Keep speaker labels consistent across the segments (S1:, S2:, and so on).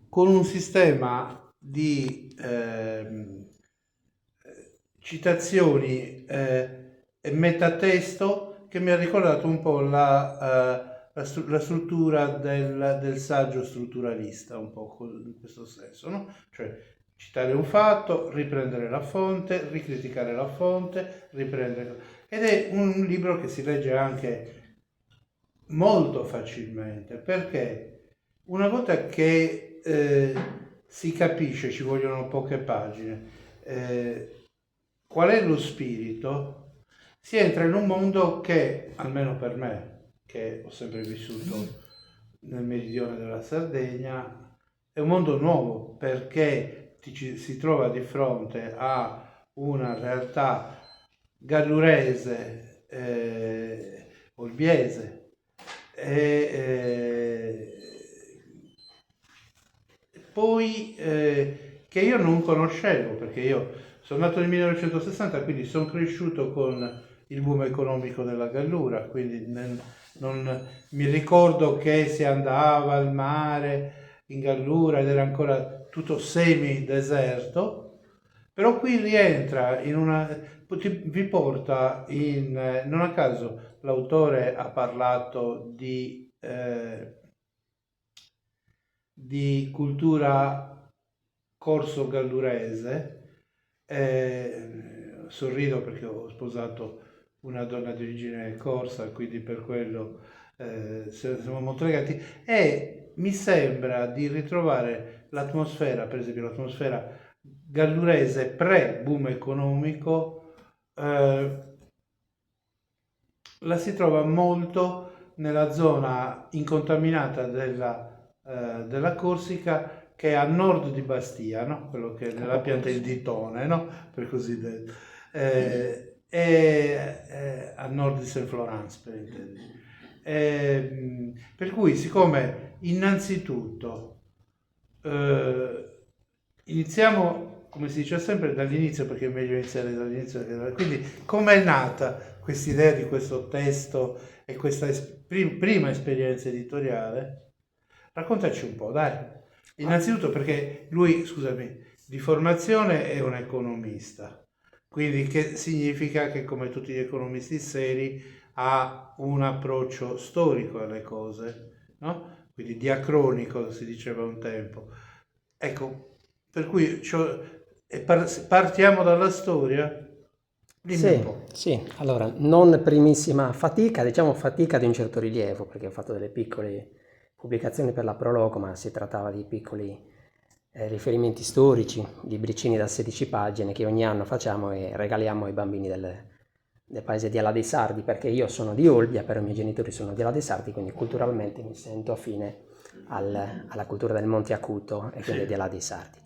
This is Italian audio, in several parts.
S1: con un sistema di citazioni e metatesto che mi ha ricordato un po' la struttura del saggio strutturalista, un po' in questo senso, no? Cioè citare un fatto, riprendere la fonte, ricriticare la fonte, riprendere... Ed è un libro che si legge anche molto facilmente, perché una volta che si capisce, ci vogliono poche pagine, qual è lo spirito, si entra in un mondo che, almeno per me, che ho sempre vissuto nel meridione della Sardegna, è un mondo nuovo, perché si trova di fronte a una realtà gallurese, olbiese, e poi che io non conoscevo, perché io sono nato nel 1960, quindi sono cresciuto con il boom economico della Gallura, quindi non mi ricordo che si andava al mare in Gallura ed era ancora tutto semi-deserto, però qui rientra in una... vi porta in... non a caso l'autore ha parlato di cultura corso-gallurese. Sorrido perché ho sposato una donna di origine corsa, quindi per quello siamo molto legati, e mi sembra di ritrovare l'atmosfera, per esempio l'atmosfera gallurese pre-boom economico, la si trova molto nella zona incontaminata della Corsica, che è a nord di Bastia, no? Quello che è nella pianta il ditone, no? Per così detto, e a nord di Saint-Florence, per intenderci. Per cui, siccome innanzitutto iniziamo, come si dice sempre, dall'inizio, perché è meglio iniziare dall'inizio, quindi com'è nata questa idea di questo testo e questa prima esperienza editoriale? Raccontaci un po', dai. Innanzitutto perché lui, scusami, di formazione è un economista, quindi che significa che, come tutti gli economisti seri, ha un approccio storico alle cose, no? Quindi diacronico, si diceva un tempo. Ecco, per cui partiamo dalla storia. Dimmi un
S2: Sì,
S1: po'.
S2: sì, allora non primissima fatica, diciamo fatica di un certo rilievo, perché ho fatto delle piccole pubblicazioni per la Prologo, ma si trattava di piccoli riferimenti storici, libricini da 16 pagine che ogni anno facciamo e regaliamo ai bambini del paese di Ala dei Sardi, perché io sono di Olbia, però i miei genitori sono di Ala dei Sardi, quindi culturalmente mi sento affine alla cultura del Monte Acuto e quindi di
S1: Sì.
S2: Ala dei Sardi.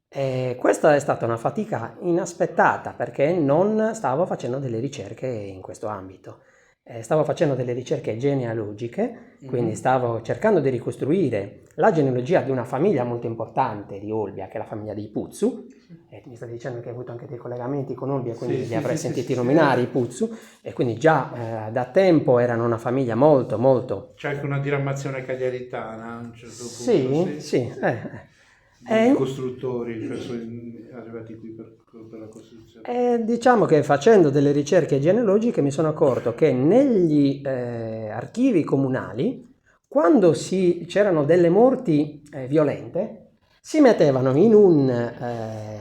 S2: E questa è stata una fatica inaspettata perché non stavo facendo delle ricerche in questo ambito. Stavo facendo delle ricerche genealogiche, quindi
S1: Mhm.
S2: stavo cercando di ricostruire la genealogia di una famiglia molto importante di Olbia, che è la famiglia dei Puzzu. E mi stavi dicendo che hai avuto anche dei collegamenti con Olbia,
S1: Sì,
S2: quindi li
S1: sì,
S2: avrai
S1: sì, sì,
S2: sentiti
S1: sì,
S2: nominare
S1: sì.
S2: i Puzzu, e quindi già da tempo erano una famiglia molto, molto...
S1: C'è anche una diramazione cagliaritana a un certo punto,
S2: Sì,
S1: sì,
S2: sì.
S1: di
S2: E
S1: costruttori, cioè sono arrivati qui per la costruzione.
S2: Diciamo che facendo delle ricerche genealogiche mi sono accorto che negli archivi comunali, quando c'erano delle morti violente, si mettevano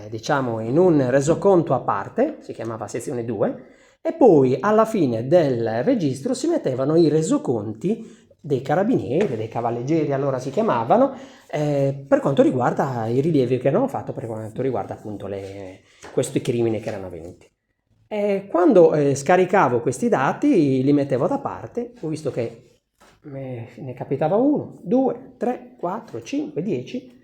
S2: diciamo, in un resoconto a parte, si chiamava sezione 2, e poi alla fine del registro si mettevano i resoconti dei carabinieri, dei cavalleggeri allora si chiamavano, per quanto riguarda i rilievi che hanno fatto, per quanto riguarda appunto questi crimini che erano avvenuti. E quando scaricavo questi dati li mettevo da parte, ho visto che ne capitava 1, 2, 3, 4, 5, 10.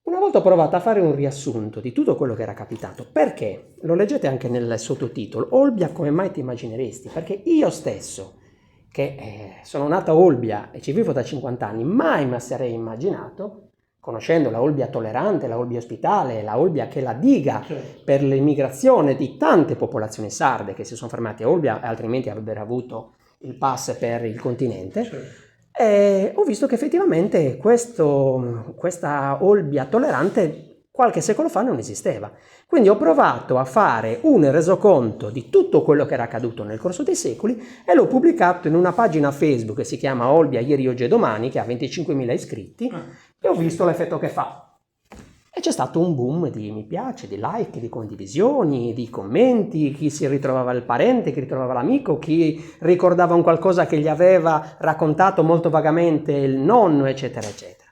S2: Una volta ho provato a fare un riassunto di tutto quello che era capitato, perché lo leggete anche nel sottotitolo, Olbia come mai ti immagineresti? Perché io stesso, che sono nato a Olbia e ci vivo da 50 anni, mai mi sarei immaginato, conoscendo la Olbia tollerante, la Olbia ospitale, la Olbia che è la diga
S1: Certo,
S2: per l'immigrazione di tante popolazioni sarde che si sono fermate a Olbia e altrimenti avrebbero avuto il pass per il continente,
S1: certo.
S2: E ho visto che effettivamente questa Olbia tollerante qualche secolo fa non esisteva. Quindi ho provato a fare un resoconto di tutto quello che era accaduto nel corso dei secoli e l'ho pubblicato in una pagina Facebook che si chiama Olbia ieri, oggi e domani, che ha 25.000 iscritti, e ho visto l'effetto che fa. E c'è stato un boom di mi piace, di like, di condivisioni, di commenti, chi si ritrovava il parente, chi ritrovava l'amico, chi ricordava un qualcosa che gli aveva raccontato molto vagamente il nonno, eccetera, eccetera.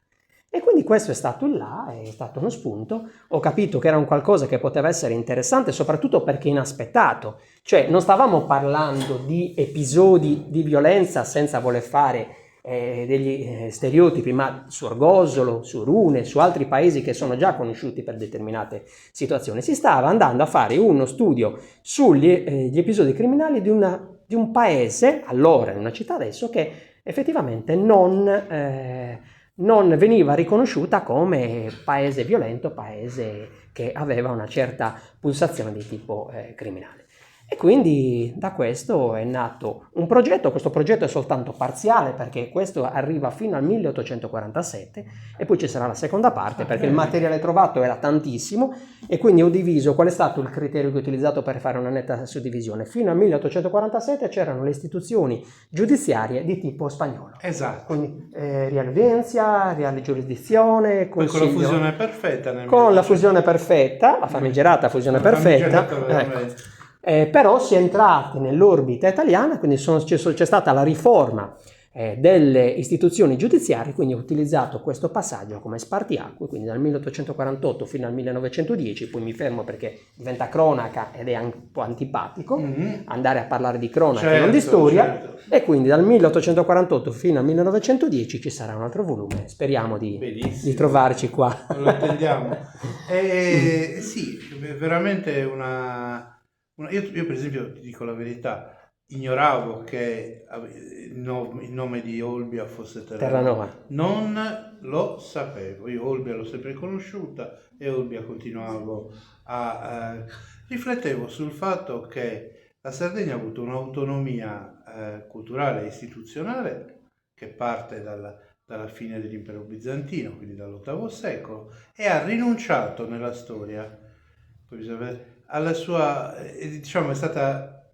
S2: E quindi questo è stato il là, è stato uno spunto. Ho capito che era un qualcosa che poteva essere interessante, soprattutto perché inaspettato. Cioè non stavamo parlando di episodi di violenza senza voler fare degli stereotipi, ma su Orgosolo, su Rune, su altri paesi che sono già conosciuti per determinate situazioni. Si stava andando a fare uno studio sugli episodi criminali di un paese, allora in una città adesso, che effettivamente non veniva riconosciuta come paese violento, paese che aveva una certa pulsazione di tipo criminale. E quindi da questo è nato un progetto. Questo progetto è soltanto parziale perché questo arriva fino al 1847 e poi ci sarà la seconda parte perché il materiale trovato era tantissimo e quindi ho diviso. Qual è stato il criterio che ho utilizzato per fare una netta suddivisione? Fino al 1847 c'erano le istituzioni giudiziarie di tipo spagnolo.
S1: Esatto.
S2: Quindi Real Audiencia, Reale Giurisdizione,
S1: Poi con la fusione perfetta.
S2: Con la fusione perfetta, la famigerata fusione perfetta. Ecco. Però si è entrati nell'orbita italiana, quindi c'è stata la riforma delle istituzioni giudiziarie, quindi ho utilizzato questo passaggio come spartiacque, quindi dal 1848 fino al 1910, poi mi fermo perché diventa cronaca ed è un po' antipatico andare a parlare di cronaca e non di storia, e quindi dal 1848 fino al 1910 ci sarà un altro volume, speriamo di trovarci qua.
S1: Lo attendiamo. Sì, veramente io per esempio ti dico la verità, ignoravo che il nome di Olbia fosse Terranova. Non lo sapevo. Io Olbia l'ho sempre conosciuta e Olbia continuavo riflettevo sul fatto che la Sardegna ha avuto un'autonomia culturale e istituzionale che parte dalla fine dell'impero bizantino, quindi dall'VIII secolo, e ha rinunciato nella storia, poi bisogna vedere, alla sua, diciamo, è stata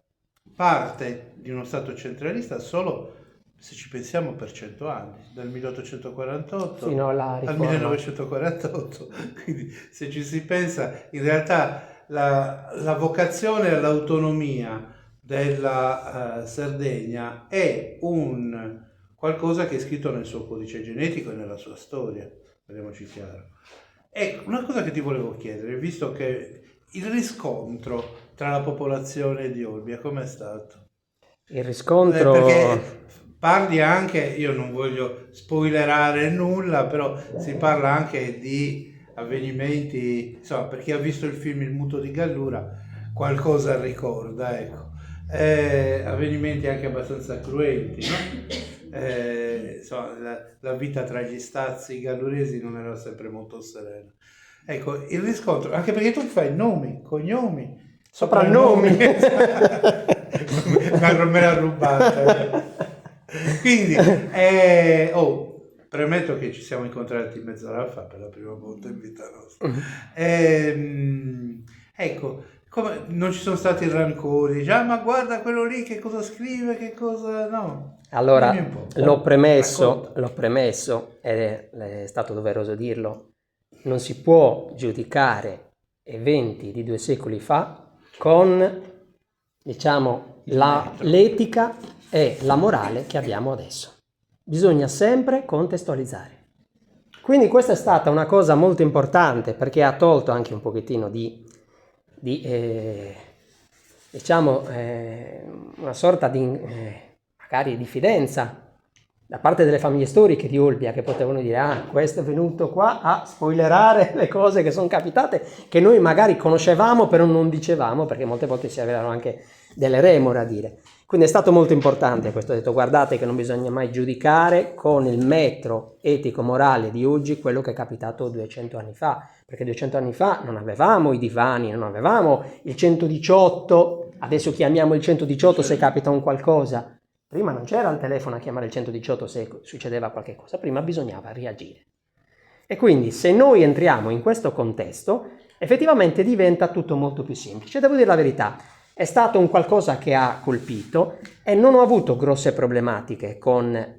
S1: parte di uno Stato centralista solo, se ci pensiamo, per 100 anni, dal 1848
S2: fino
S1: al 1948. Quindi se ci si pensa, in realtà la vocazione all'autonomia della Sardegna è un qualcosa che è scritto nel suo codice genetico e nella sua storia, parliamoci chiaro. E una cosa che ti volevo chiedere, visto che il riscontro tra la popolazione di Olbia com'è stato?
S2: Il riscontro...
S1: Perché parli anche, io non voglio spoilerare nulla, però si parla anche di avvenimenti, insomma, per chi ha visto il film Il muto di Gallura qualcosa ricorda, ecco. Avvenimenti anche abbastanza cruenti, no? Insomma, la vita tra gli stazzi galluresi non era sempre molto serena. Ecco, il riscontro, anche perché tu fai nomi, cognomi,
S2: soprannomi.
S1: Me l'ha rubata. Quindi, premetto che ci siamo incontrati mezz'ora fa per la prima volta in vita nostra. Ecco, non ci sono stati rancori, ma guarda quello lì che cosa scrive, che cosa... No.
S2: Allora, l'ho premesso, ed è stato doveroso dirlo, non si può giudicare eventi di 2 secoli fa con, diciamo, l'etica e la morale che abbiamo adesso. Bisogna sempre contestualizzare. Quindi questa è stata una cosa molto importante perché ha tolto anche un pochettino una sorta di magari diffidenza da parte delle famiglie storiche di Olbia, che potevano dire questo è venuto qua a spoilerare le cose che sono capitate, che noi magari conoscevamo però non dicevamo, perché molte volte si avevano anche delle remore a dire. Quindi è stato molto importante questo, ho detto guardate che non bisogna mai giudicare con il metro etico-morale di oggi quello che è capitato 200 anni fa, perché 200 anni fa non avevamo i divani, non avevamo il 118, adesso chiamiamo il 118 se capita un qualcosa. Prima non c'era il telefono a chiamare il 118 se succedeva qualche cosa, prima bisognava reagire. E quindi se noi entriamo in questo contesto, effettivamente diventa tutto molto più semplice. Devo dire la verità, è stato un qualcosa che ha colpito e non ho avuto grosse problematiche con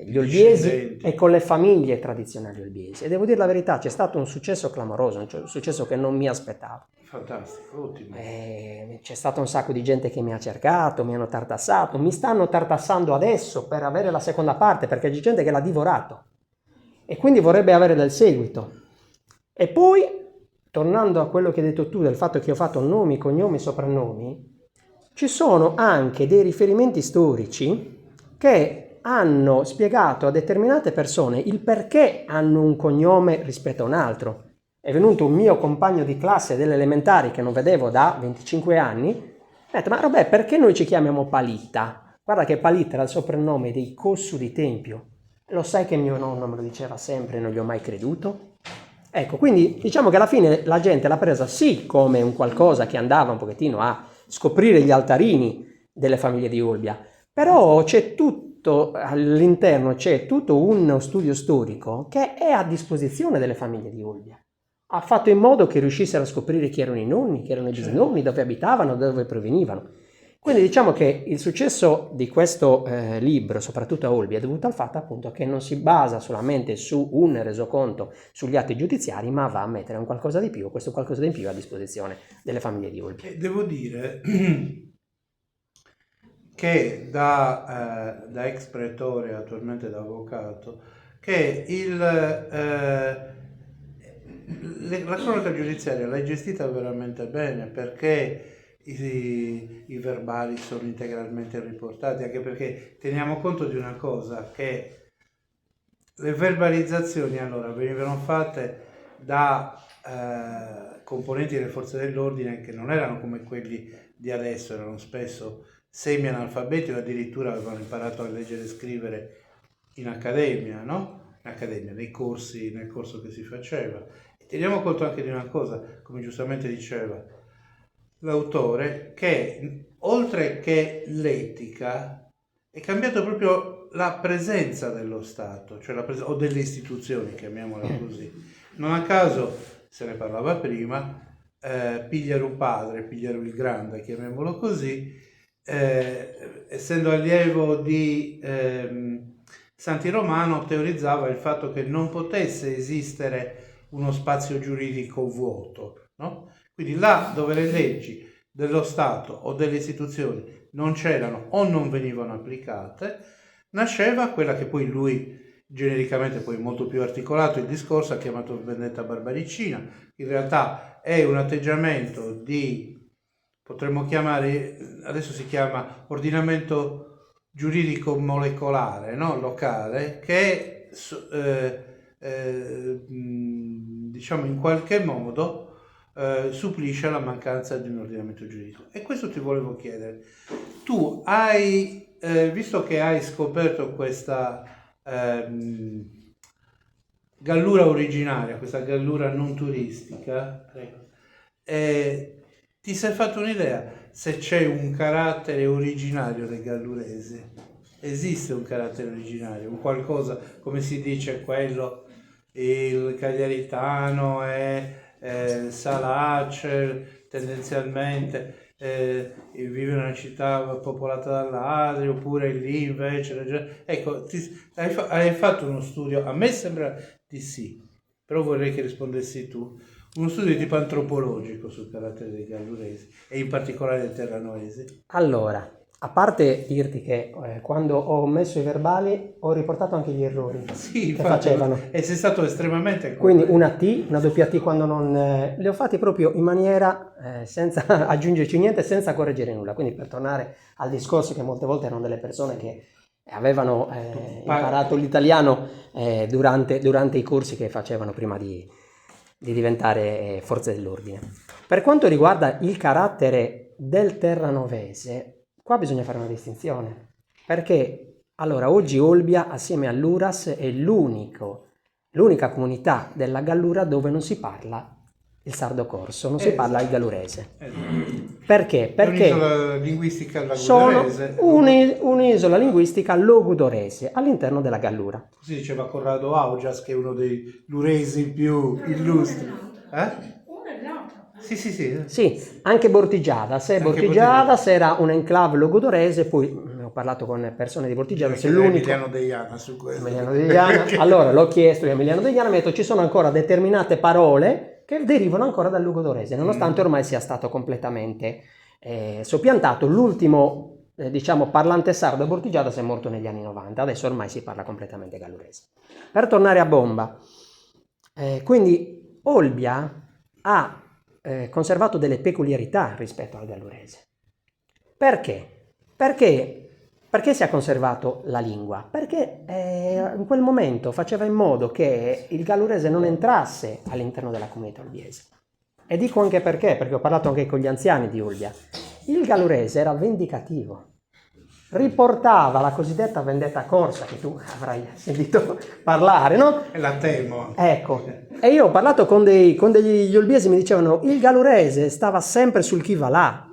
S2: gli olbiesi e con le famiglie tradizionali olbiesi. E devo dire la verità, c'è stato un successo clamoroso, un successo che non mi aspettavo.
S1: Fantastico, ottimo.
S2: C'è stato un sacco di gente che mi ha cercato, mi hanno tartassato, mi stanno tartassando adesso per avere la seconda parte, perché c'è gente che l'ha divorato e quindi vorrebbe avere del seguito. E poi, tornando a quello che hai detto tu, del fatto che ho fatto nomi, cognomi, soprannomi, ci sono anche dei riferimenti storici che hanno spiegato a determinate persone il perché hanno un cognome rispetto a un altro. È venuto un mio compagno di classe delle elementari che non vedevo da 25 anni, ha detto: ma Robè, perché noi ci chiamiamo Palitta? Guarda che Palitta era il soprannome dei Cossu di Tempio. Lo sai che mio nonno me lo diceva sempre, non gli ho mai creduto? Ecco, quindi diciamo che alla fine la gente l'ha presa sì come un qualcosa che andava un pochettino a scoprire gli altarini delle famiglie di Olbia, però c'è tutto all'interno, c'è tutto uno studio storico che è a disposizione delle famiglie di Olbia. Ha fatto in modo che riuscissero a scoprire chi erano i nonni, chi erano i bisnonni, dove abitavano, da dove provenivano. Quindi diciamo che il successo di questo libro, soprattutto a Olbia, è dovuto al fatto appunto che non si basa solamente su un resoconto sugli atti giudiziari, ma va a mettere un qualcosa di più, questo qualcosa di più a disposizione delle famiglie di Olbia.
S1: Devo dire che da ex pretore, attualmente da avvocato, che la cronaca giudiziaria l'hai gestita veramente bene, perché i verbali sono integralmente riportati, anche perché teniamo conto di una cosa, che le verbalizzazioni allora venivano fatte da componenti delle forze dell'ordine che non erano come quelli di adesso, erano spesso semi-analfabeti o addirittura avevano imparato a leggere e scrivere in accademia, no? In accademia, nel corso che si faceva. E teniamo conto anche di una cosa, come giustamente diceva l'autore, che oltre che l'etica è cambiato proprio la presenza dello Stato, cioè o delle istituzioni, chiamiamola così. Non a caso, se ne parlava prima, Pigliaru padre, Pigliaru il grande, chiamiamolo così, essendo allievo di Santi Romano, teorizzava il fatto che non potesse esistere uno spazio giuridico vuoto, no? Quindi là dove le leggi dello Stato o delle istituzioni non c'erano o non venivano applicate, nasceva quella che poi lui, genericamente poi molto più articolato, il discorso ha chiamato vendetta barbaricina. In realtà è un atteggiamento di, potremmo chiamare, adesso si chiama ordinamento giuridico molecolare, no? Locale, che diciamo in qualche modo supplisce alla mancanza di un ordinamento giuridico. E questo ti volevo chiedere: tu hai, visto che hai scoperto questa gallura originaria, questa gallura non turistica, ti sei fatto un'idea se c'è un carattere originario dei galluresi? Esiste un carattere originario, un qualcosa, come si dice, quello, il cagliaritano è Salace tendenzialmente vive in una città popolata da ladri, oppure lì invece, ecco, hai fatto uno studio, a me sembra di sì, però vorrei che rispondessi tu, uno studio di tipo antropologico sul carattere dei galluresi e in particolare dei terranoesi.
S2: Allora, a parte dirti che quando ho messo i verbali ho riportato anche gli errori
S1: Sì,
S2: che facevano.
S1: E sei stato estremamente
S2: Quindi
S1: corretto.
S2: una T, una doppia T quando non... li ho fatti proprio in maniera senza aggiungerci niente, senza correggere nulla. Quindi per tornare al discorso che molte volte erano delle persone che avevano imparato l'italiano durante i corsi che facevano prima di diventare forze dell'ordine. Per quanto riguarda il carattere del terranovese, qua bisogna fare una distinzione, perché allora oggi Olbia assieme all'Uras è l'unica comunità della Gallura dove non si parla il sardo corso, non si parla il gallurese.
S1: Esatto.
S2: Perché?
S1: È
S2: Perché
S1: un'isola linguistica
S2: sono
S1: lagudorese.
S2: un'isola linguistica logudorese all'interno della Gallura.
S1: Così diceva Corrado Augias, che è uno dei luresi più illustri.
S3: Uno e l'altro.
S1: Sì.
S2: Sì, anche Bortigiadas.
S1: Anche
S2: Bortigiadas era un enclave logudorese, poi ho parlato con persone di Bortigiadas, è l'unico.
S1: Emiliano Deiana su questo.
S2: Emiliano Deiana. Allora l'ho chiesto a Emiliano Deiana, mi ha detto ci sono ancora determinate parole che derivano ancora dal logudorese, nonostante ormai sia stato completamente soppiantato. L'ultimo, diciamo, parlante sardo a Bortigiadas è morto negli anni 90, adesso ormai si parla completamente gallurese. Per tornare a bomba, quindi Olbia ha conservato delle peculiarità rispetto al gallurese. Perché? Perché si è conservato la lingua? Perché in quel momento faceva in modo che il gallurese non entrasse all'interno della comunità olbiese. E dico anche perché ho parlato anche con gli anziani di Olbia. Il gallurese era vendicativo, riportava la cosiddetta vendetta corsa, che tu avrai sentito parlare, no?
S1: E la temo.
S2: Ecco, e io ho parlato con degli olbiesi, mi dicevano il gallurese stava sempre sul chi va là.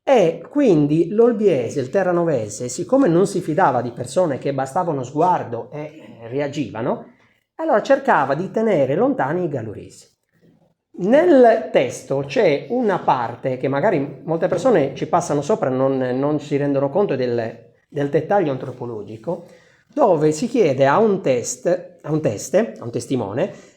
S2: E quindi l'olbiese, il terranovese, siccome non si fidava di persone che bastava uno sguardo e reagivano, allora cercava di tenere lontani i galluresi. Nel testo c'è una parte che magari molte persone ci passano sopra e non si rendono conto del dettaglio antropologico, dove si chiede a un testimone,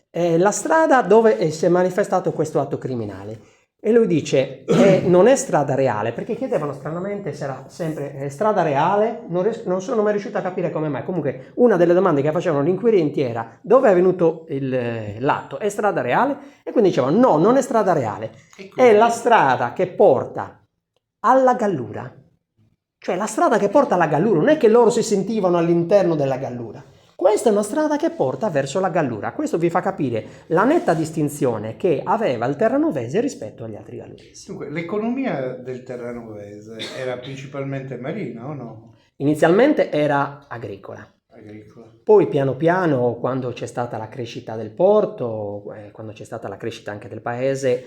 S2: la strada dove si è manifestato questo atto criminale. E lui dice, non è strada reale, perché chiedevano stranamente se era sempre strada reale, non sono mai riuscito a capire come mai. Comunque una delle domande che facevano gli inquirenti era, dove è avvenuto l'atto? È strada reale? E quindi dicevano, no, non è strada reale, è la strada che porta alla Gallura. Cioè la strada che porta alla Gallura, non è che loro si sentivano all'interno della Gallura. Questa è una strada che porta verso la Gallura. Questo vi fa capire la netta distinzione che aveva il terranovese rispetto agli altri galluresi.
S1: Dunque, l'economia del terranovese era principalmente marina o no?
S2: Inizialmente era agricola. Poi piano piano, quando c'è stata la crescita del porto, quando c'è stata la crescita anche del paese,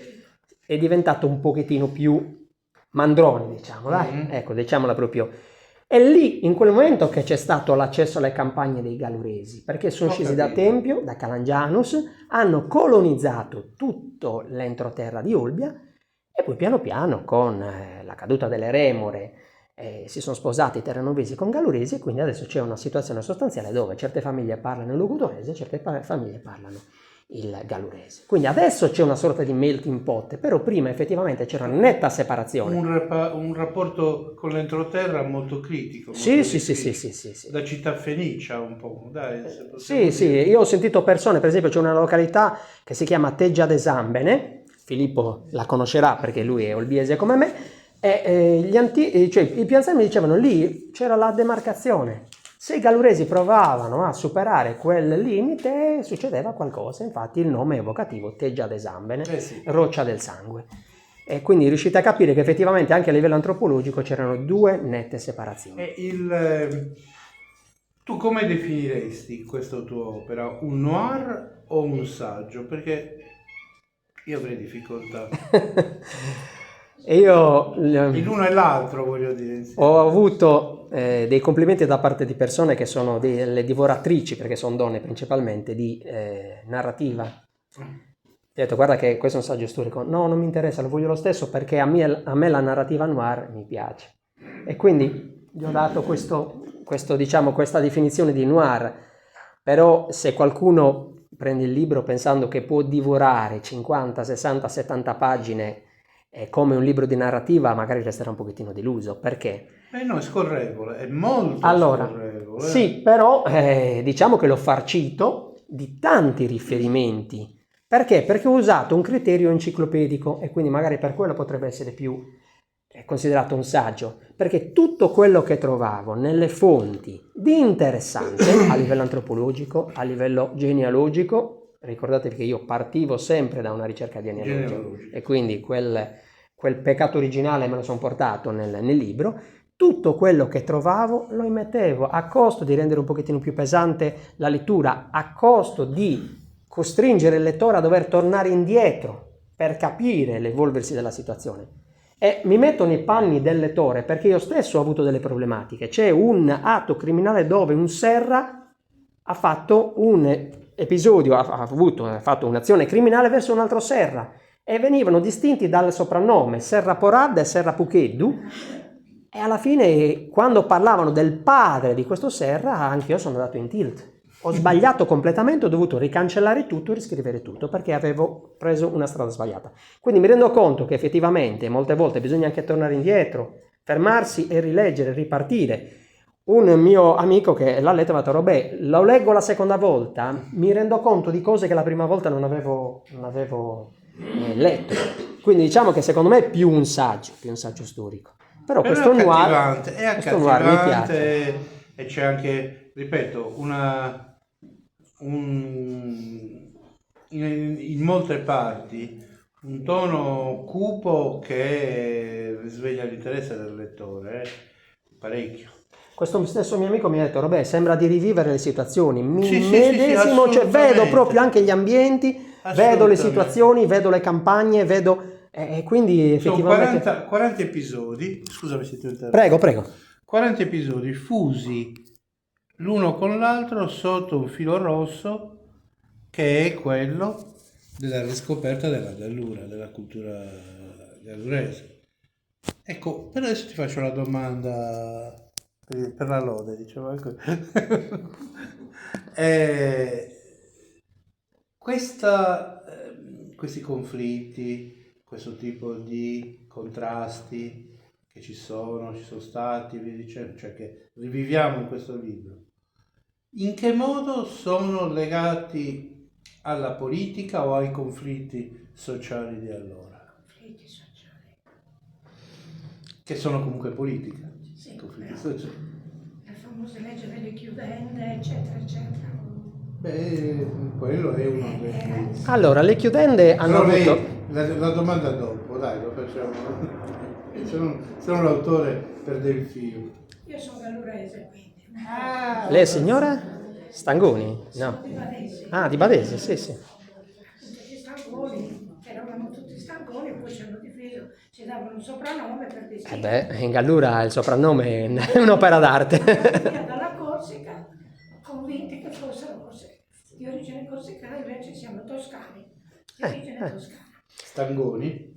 S2: è diventato un pochettino più mandrone, diciamo, dai?
S1: Mm-hmm.
S2: Ecco, diciamola proprio. È lì, in quel momento, che c'è stato l'accesso alle campagne dei galluresi, perché sono scesi da Tempio, da Calangianus, hanno colonizzato tutto l'entroterra di Olbia e poi piano piano, con la caduta delle remore, si sono sposati i terranovesi con galluresi e quindi adesso c'è una situazione sostanziale dove certe famiglie parlano il logudorese, certe famiglie parlano il gallurese. Quindi adesso c'è una sorta di melting pot, però prima effettivamente c'era una netta separazione.
S1: Un rapporto con l'entroterra molto critico. Molto
S2: Sì.
S1: Da città fenicia un po', dai.
S2: Sì, io ho sentito persone, per esempio c'è una località che si chiama Teggia de Zambene, Filippo la conoscerà perché lui è olbiese come me, e i più anziani mi dicevano lì c'era la demarcazione. Se i galluresi provavano a superare quel limite succedeva qualcosa, infatti il nome è evocativo, Teggia de Zambene,
S1: sì.
S2: Roccia del sangue. E quindi riuscite a capire che effettivamente anche a livello antropologico c'erano due nette separazioni.
S1: Tu come definiresti questa tua opera? Un noir o un saggio? Perché io avrei difficoltà.
S2: E io
S1: l'uno e l'altro, voglio dire.
S2: Ho avuto dei complimenti da parte di persone che sono delle divoratrici, perché sono donne principalmente, di narrativa. Ho detto, guarda che questo è un saggio storico. No, non mi interessa, lo voglio lo stesso perché a me la narrativa noir mi piace. E quindi gli ho dato questa definizione di noir. Però se qualcuno prende il libro pensando che può divorare 50, 60, 70 pagine come un libro di narrativa, magari resterà un pochettino deluso. Perché?
S1: No, è scorrevole, è molto scorrevole.
S2: Sì, però diciamo che l'ho farcito di tanti riferimenti. Perché? Perché ho usato un criterio enciclopedico e quindi magari per quello potrebbe essere più considerato un saggio, perché tutto quello che trovavo nelle fonti di interessante a livello antropologico, a livello genealogico, ricordatevi che io partivo sempre da una ricerca genealogica e quindi quel peccato originale me lo sono portato nel libro. Tutto quello che trovavo lo immettevo a costo di rendere un pochettino più pesante la lettura, a costo di costringere il lettore a dover tornare indietro per capire l'evolversi della situazione. E mi metto nei panni del lettore perché io stesso ho avuto delle problematiche. C'è un atto criminale dove un Serra ha fatto un episodio, ha fatto un'azione criminale verso un altro Serra e venivano distinti dal soprannome Serra Porad e Serra Pucheddu. E alla fine, quando parlavano del padre di questo Serra, anche io sono andato in tilt. Ho sbagliato completamente, ho dovuto ricancellare tutto e riscrivere tutto perché avevo preso una strada sbagliata. Quindi mi rendo conto che effettivamente molte volte bisogna anche tornare indietro, fermarsi e rileggere, ripartire. Un mio amico che l'ha letto mi ha detto: Robè, lo leggo la seconda volta, mi rendo conto di cose che la prima volta non avevo letto. Quindi diciamo che secondo me è più un saggio storico. Però questo
S1: è
S2: noir mi piace.
S1: accattivante e c'è anche, ripeto, in molte parti un tono cupo che sveglia l'interesse del lettore, parecchio.
S2: Questo stesso mio amico mi ha detto: Robè, sembra di rivivere le situazioni,
S1: Sì,
S2: medesimo, cioè vedo
S1: assolutamente.
S2: proprio anche gli ambienti, vedo le situazioni, vedo le campagne, vedo... E quindi
S1: Sono
S2: effettivamente...
S1: 40 episodi, scusami se ti ho interrotto.
S2: Prego.
S1: 40 episodi fusi l'uno con l'altro sotto un filo rosso che è quello della riscoperta della gallura, della cultura gallurese. Ecco, per adesso ti faccio una domanda per la lode, diciamo. Questi conflitti, questo tipo di contrasti che ci sono stati, via dicendo, cioè che riviviamo in questo libro, in che modo sono legati alla politica o ai conflitti sociali di allora?
S3: Conflitti sociali.
S1: Che sono comunque politica,
S3: Sì,
S1: conflitti
S3: però
S1: sociali.
S3: le famose leggi delle chiudende, eccetera, eccetera.
S1: Beh, quello è uno dei...
S2: Allora, le chiudende hanno
S1: Però
S2: avuto...
S1: lei, la domanda dopo, dai, lo facciamo. Se no l'autore perde il filo.
S3: Io sono gallurese, quindi.
S2: Lei signora? Stangoni?
S3: Sono
S2: No.
S3: di Varese.
S2: Ah, di Badese, sì.
S3: Tutti stangoni, eravamo tutti stangoni, poi ci hanno diviso, ci davano un soprannome per distinguere.
S2: In Gallura il soprannome è un'opera d'arte.
S3: Via dalla Corsica, convinti che fossero di origine corsicana, invece siamo toscani, di origine toscana.
S1: Stangoni?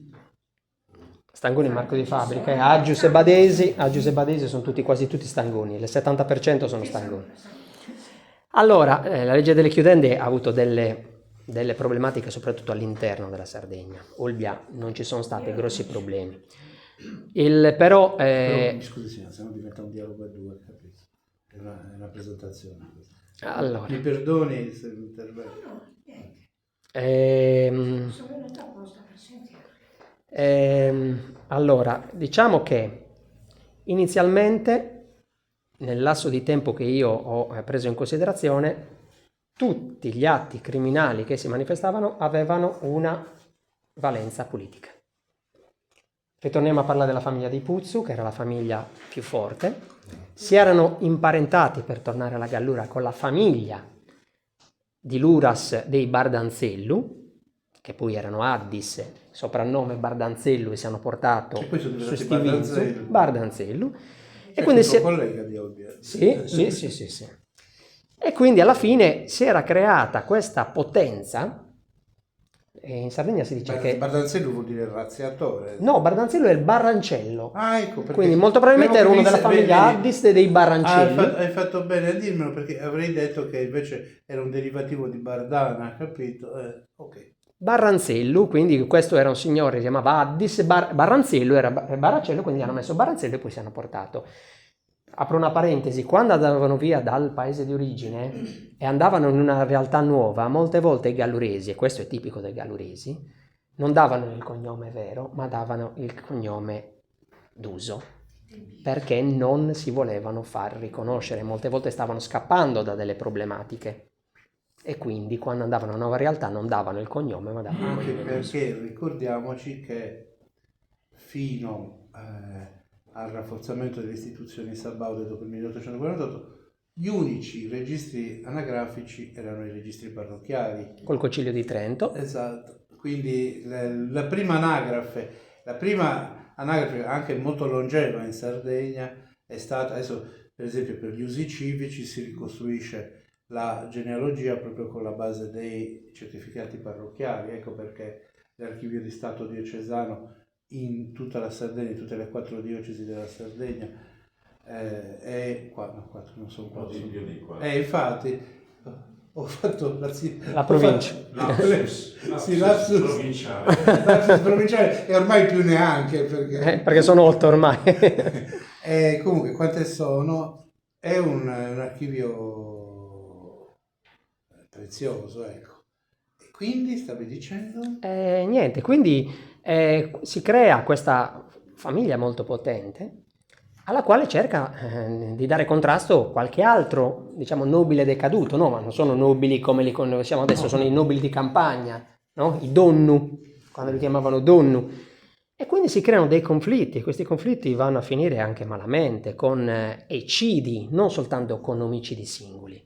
S2: Stangoni è marco di fabbrica, e Aggius e Badesi sono quasi tutti Stangoni, il 70% sono Stangoni. Allora, la legge delle chiudende ha avuto delle problematiche soprattutto all'interno della Sardegna. Olbia non ci sono stati grossi problemi. Però
S1: Scusi, se no diventa un dialogo a due, capito? È una presentazione.
S2: allora,
S1: Mi perdoni se mi intervengo.
S3: No, niente,
S2: ehm,
S3: sono venuta apposta per sentire.
S2: allora, diciamo che inizialmente, nel lasso di tempo che io ho preso in considerazione, tutti gli atti criminali che si manifestavano avevano una valenza politica. Ritorniamo a parlare della famiglia di Puzzu, che era la famiglia più forte. Si erano imparentati, per tornare alla Gallura, con la famiglia di Luras dei Bardanzellu, che poi erano Addis, soprannome Bardanzellu, e si hanno portato
S1: E poi sono
S2: su
S1: diventati
S2: Stivinzu, Bardanzellu.
S1: E quindi un collega di Olbia.
S2: Sì. E quindi alla fine si era creata questa potenza, e in Sardegna si dice che...
S1: Bardanzello vuol dire razziatore.
S2: No, Bardanzello è il Barrancello.
S1: Ah, ecco, perché...
S2: Quindi molto probabilmente era uno della famiglia Addis e dei Barrancelli.
S1: Hai fatto bene a dirmelo, perché avrei detto che invece era un derivativo di Bardana, capito? Ok.
S2: Barranzello, quindi questo era un signore, si chiamava Addis, Barranzello era Barrancello, quindi hanno messo Barranzello e poi si hanno portato. Apro una parentesi, quando andavano via dal paese di origine e andavano in una realtà nuova, molte volte i galluresi, e questo è tipico dei galluresi, non davano il cognome vero, ma davano il cognome d'uso, perché non si volevano far riconoscere, molte volte stavano scappando da delle problematiche. E quindi quando andavano in una nuova realtà non davano il cognome, ma davano il
S1: Anche
S2: cognome d'uso.
S1: perché ricordiamoci che fino al rafforzamento delle istituzioni sabaude dopo il 1848, gli unici registri anagrafici erano i registri parrocchiali.
S2: Col Concilio di Trento.
S1: Esatto. quindi la prima anagrafe anche molto longeva in Sardegna è stata, adesso per esempio per gli usi civici si ricostruisce la genealogia proprio con la base dei certificati parrocchiali, ecco perché l'Archivio di Stato diocesano in tutta la Sardegna, in tutte le 4 diocesi della Sardegna, è qua, no, 4, non sono 4. Infatti ho fatto
S2: la provincia.
S1: Lapsus provinciale e ormai più neanche
S2: perché sono 8 ormai.
S1: Comunque quante sono? È un archivio prezioso, ecco. E quindi stavi dicendo?
S2: Niente, quindi si crea questa famiglia molto potente alla quale cerca di dare contrasto qualche altro, diciamo, nobile decaduto, no? Ma non sono nobili come li conosciamo adesso, sono i nobili di campagna, no? I donnu, quando li chiamavano donnu. E quindi si creano dei conflitti, e questi conflitti vanno a finire anche malamente, con eccidi, non soltanto con omicidi singoli.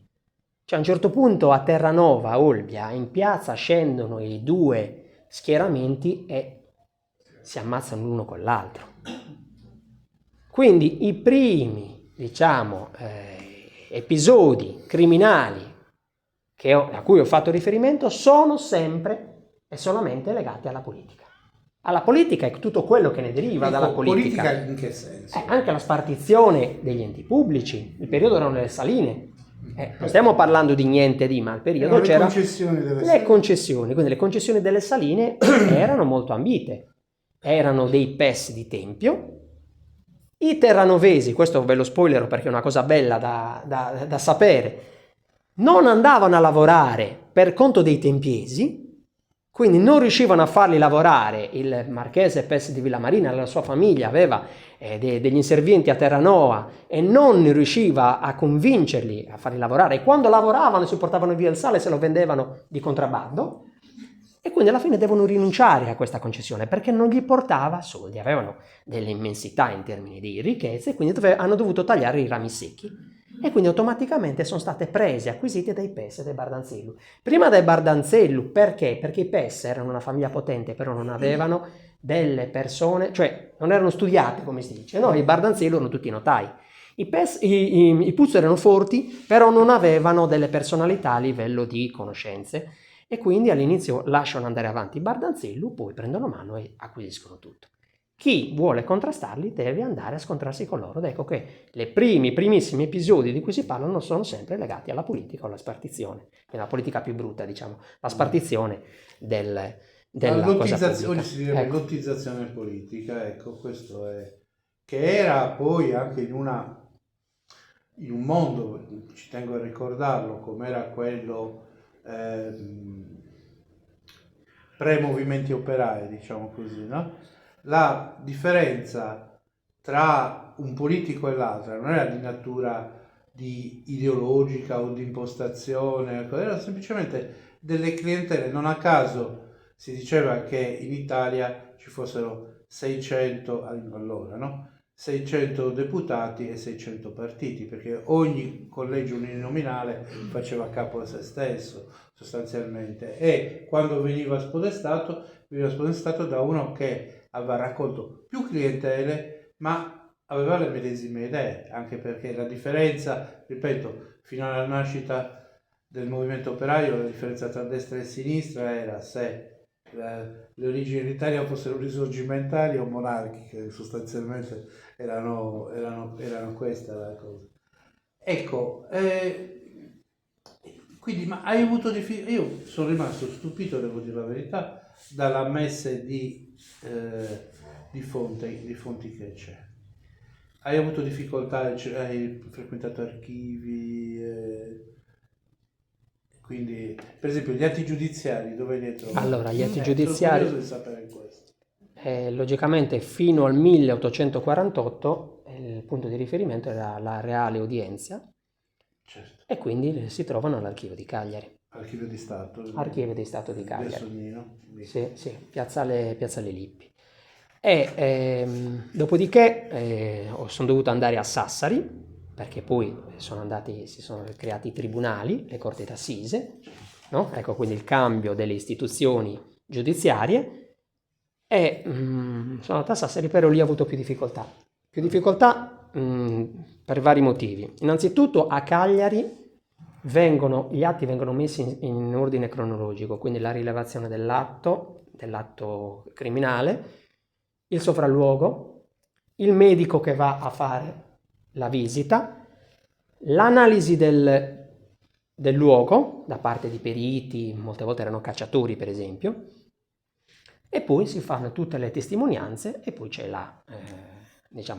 S2: Cioè a un certo punto a Terranova, a Olbia, in piazza scendono i 2 schieramenti e si ammazzano l'uno con l'altro. Quindi i primi, diciamo, episodi criminali a cui ho fatto riferimento sono sempre e solamente legati alla politica. Alla politica e tutto quello che ne deriva dalla politica.
S1: Politica in che senso?
S2: Anche la spartizione degli enti pubblici. Il periodo erano le saline. Non stiamo parlando di niente di, ma il periodo c'erano le concessioni. Quindi le concessioni delle saline erano molto ambite. Erano dei PES di tempio. I terranovesi, questo ve lo spoilero perché è una cosa bella da sapere, non andavano a lavorare per conto dei tempiesi, quindi non riuscivano a farli lavorare. Il marchese PES di Villamarina, la sua famiglia aveva degli inservienti a Terranova e non riusciva a convincerli a farli lavorare. E quando lavoravano si portavano via il sale e se lo vendevano di contrabbando. E quindi alla fine devono rinunciare a questa concessione perché non gli portava soldi, avevano delle immensità in termini di ricchezze e quindi hanno dovuto tagliare i rami secchi e quindi automaticamente sono state prese, acquisite dai PES e dai Bardanzellu. Prima dai Bardanzellu, perché? Perché i PES erano una famiglia potente, però non avevano delle persone, cioè non erano studiate come si dice, no, i Bardanzellu erano tutti notai. I Puzzo erano forti, però non avevano delle personalità a livello di conoscenze. E quindi all'inizio lasciano andare avanti i Bardanzellu, poi prendono mano e acquisiscono tutto. Chi vuole contrastarli deve andare a scontrarsi con loro. Ed ecco che i primissimi episodi di cui si parlano sono sempre legati alla politica o alla spartizione. È la politica più brutta, diciamo, la spartizione della cosa pubblica.
S1: Oggi si direbbe lottizzazione politica, ecco, questo è. Che era poi anche in un mondo, ci tengo a ricordarlo, come era quello pre-movimenti operai, diciamo così, no? La differenza tra un politico e l'altro non era di natura ideologica o di impostazione, era semplicemente delle clientele. Non a caso si diceva che in Italia ci fossero 600 allora, no? 600 deputati e 600 partiti, perché ogni collegio uninominale faceva capo a se stesso sostanzialmente, e quando veniva spodestato da uno che aveva raccolto più clientele ma aveva le medesime idee, anche perché la differenza, ripeto, fino alla nascita del movimento operaio, la differenza tra destra e sinistra era se le origini d'Italia fossero risorgimentali o monarchiche, sostanzialmente erano questa la cosa. Ecco, quindi, ma hai avuto difficoltà? Io sono rimasto stupito, devo dire la verità, dalla messe di fonti che c'è. Hai avuto difficoltà, hai frequentato archivi? Quindi, per esempio, gli atti giudiziari, dove li hai trovati?
S2: Allora, gli atti giudiziari,
S1: sono curioso di sapere questo.
S2: Logicamente fino al 1848 il punto di riferimento era la Reale Udienza, certo. E quindi si trovano all'Archivio di Cagliari.
S1: Archivio di Stato.
S2: Archivio di Stato di Cagliari.
S1: Sonnino.
S2: Sì, Piazzale Lippi. E dopodiché sono dovuto andare a Sassari, perché poi si sono creati i tribunali, le corti d'assise, no? Ecco, quindi il cambio delle istituzioni giudiziarie e sono andato a Sassari, però lì ho avuto più difficoltà. Per vari motivi. Innanzitutto a Cagliari gli atti vengono messi in ordine cronologico, quindi la rilevazione dell'atto criminale, il sopralluogo, il medico che va a fare la visita, l'analisi del luogo da parte di periti, molte volte erano cacciatori per esempio, e poi si fanno tutte le testimonianze e poi c'è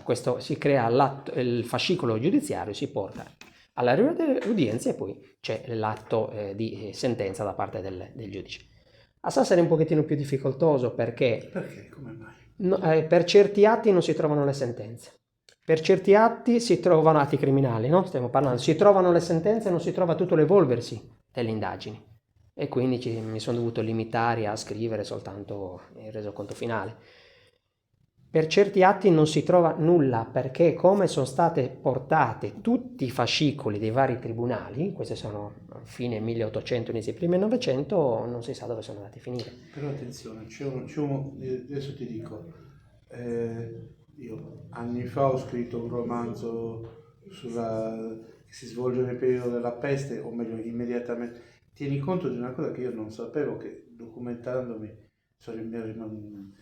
S2: questo si crea il fascicolo giudiziario, si porta all'udienza e poi c'è l'atto di sentenza da parte del giudice. A Sassari è un pochettino più difficoltoso perché
S1: Come mai?
S2: per certi atti non si trovano le sentenze. Per certi atti si trovano atti criminali, no? Stiamo parlando, si trovano le sentenze e non si trova tutto l'evolversi delle indagini. E quindi mi sono dovuto limitare a scrivere soltanto il resoconto finale. Per certi atti non si trova nulla perché come sono state portate tutti i fascicoli dei vari tribunali, questi sono fine 1800, inizio primi 900, non si sa dove sono andati a finire.
S1: Però attenzione, adesso ti dico, io anni fa ho scritto un romanzo che si svolge nel periodo della peste, o meglio immediatamente. Tieni conto di una cosa che io non sapevo, che documentandomi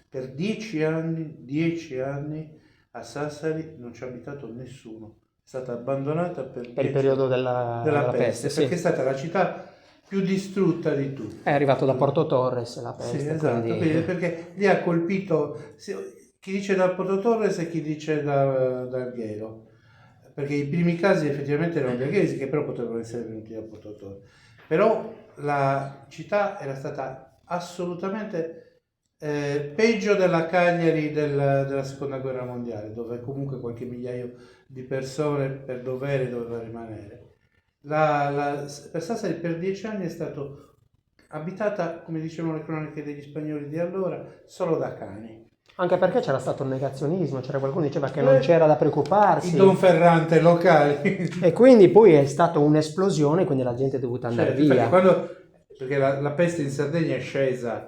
S1: per 10 anni a Sassari non ci ha abitato nessuno, è stata abbandonata per
S2: il periodo della peste,
S1: perché
S2: sì.
S1: è stata la città più distrutta di tutte.
S2: È arrivato da Porto Torres la peste.
S1: Sì, esatto,
S2: quindi...
S1: perché lì ha colpito chi dice da Porto Torres e chi dice da Alghero, perché i primi casi effettivamente erano gli alghesi che però potevano essere venuti da Porto Torres, però la città era stata assolutamente peggio della Cagliari della seconda guerra mondiale, dove comunque qualche migliaio di persone per dovere doveva rimanere. Per Sassari per 10 anni è stato abitata, come dicevano le cronache degli spagnoli di allora, solo da cani.
S2: Anche perché c'era stato un negazionismo, c'era qualcuno che diceva che non c'era da preoccuparsi.
S1: I Don Ferrante locali.
S2: E quindi poi è stata un'esplosione, quindi la gente è dovuta andare via.
S1: Perché la peste in Sardegna è scesa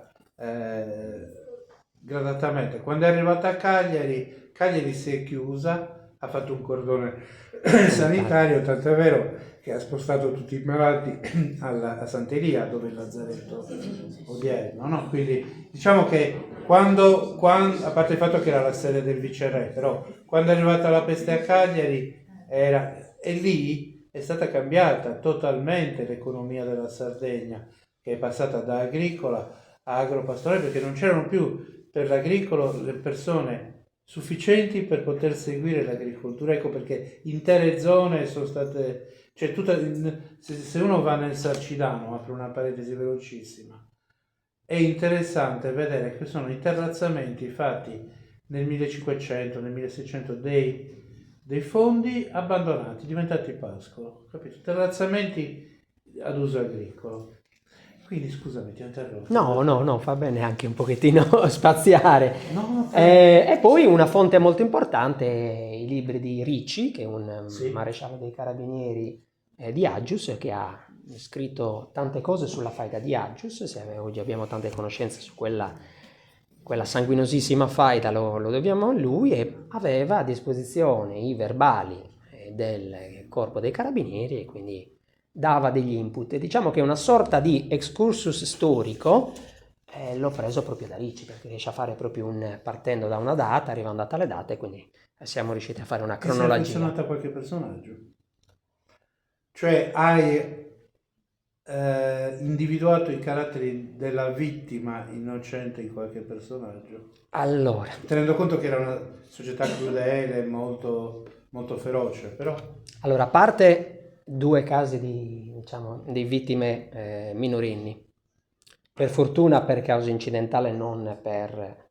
S1: gradatamente. Quando è arrivata a Cagliari si è chiusa, ha fatto un cordone sanitario, tanto è vero che ha spostato tutti i malati a Santeria, dove è il lazzaretto odierno, no? Quindi diciamo che quando, a parte il fatto che era la sede del viceré, però quando è arrivata la peste a Cagliari e lì è stata cambiata totalmente l'economia della Sardegna, che è passata da agricola a agropastorale, perché non c'erano più per l'agricolo le persone sufficienti per poter seguire l'agricoltura. Ecco perché intere zone sono state, cioè se uno va nel Sarcidano, apro una parentesi velocissima, è interessante vedere che sono i terrazzamenti fatti nel 1500, nel 1600 dei fondi abbandonati, diventati pascolo, capito? Terrazzamenti ad uso agricolo. Quindi scusami, ti ho interrotto.
S2: No, fa bene anche un pochettino spaziare.
S1: No,
S2: E poi una fonte molto importante, i libri di Ricci, che è un maresciallo dei carabinieri di Aggius, che ha scritto tante cose sulla faida di Aggius. Oggi abbiamo tante conoscenze su quella sanguinosissima faida, lo dobbiamo a lui, e aveva a disposizione i verbali del corpo dei carabinieri e quindi dava degli input. Diciamo che una sorta di excursus storico l'ho preso proprio da Ricci, perché riesce a fare proprio partendo da una data, arrivando a tale data, e quindi siamo riusciti a fare una cronologia.
S1: Ti sei affezionato a qualche personaggio? Cioè hai individuato i caratteri della vittima innocente in qualche personaggio?
S2: Allora,
S1: tenendo conto che era una società crudele, molto, molto feroce, però...
S2: Allora, a parte 2 casi di vittime minorenni, per fortuna per causa incidentale, non per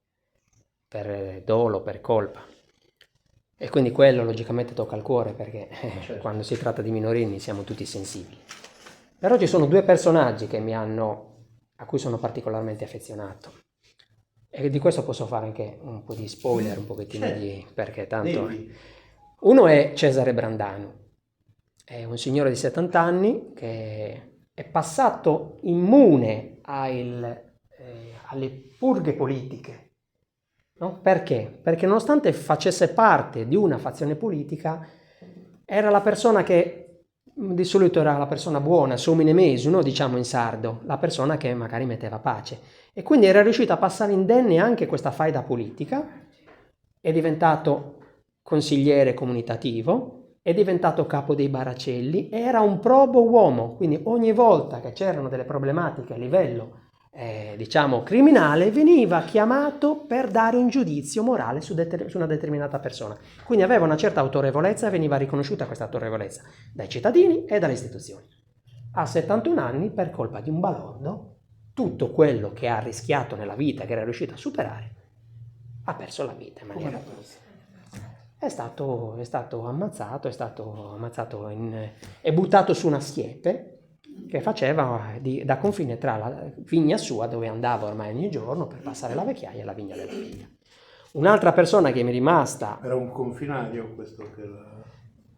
S2: dolo, per colpa, e quindi quello logicamente tocca al cuore, perché
S1: certo,
S2: quando si tratta di minorenni siamo tutti sensibili. Però ci sono 2 personaggi a cui sono particolarmente affezionato, e di questo posso fare anche un po' di spoiler, un pochettino perché tanto... Uno è Cesare Brandano. È un signore di 70 anni che è passato immune alle purghe politiche. No? Perché? Perché nonostante facesse parte di una fazione politica, era la persona che di solito era la persona buona, somine mesu, diciamo in sardo, la persona che magari metteva pace. E quindi era riuscito a passare indenne anche questa faida politica, è diventato consigliere comunitativo, è diventato capo dei Baracelli, era un probo uomo, quindi ogni volta che c'erano delle problematiche a livello diciamo criminale, veniva chiamato per dare un giudizio morale su una determinata persona. Quindi aveva una certa autorevolezza e veniva riconosciuta questa autorevolezza dai cittadini e dalle istituzioni. A 71 anni, per colpa di un balordo, tutto quello che ha rischiato nella vita, che era riuscito a superare, ha perso la vita in maniera... È stato ammazzato, e buttato su una siepe che faceva da confine tra la vigna sua, dove andava ormai ogni giorno per passare la vecchiaia, e la vigna della figlia. Un'altra persona che mi è rimasta...
S1: Era un confinario questo che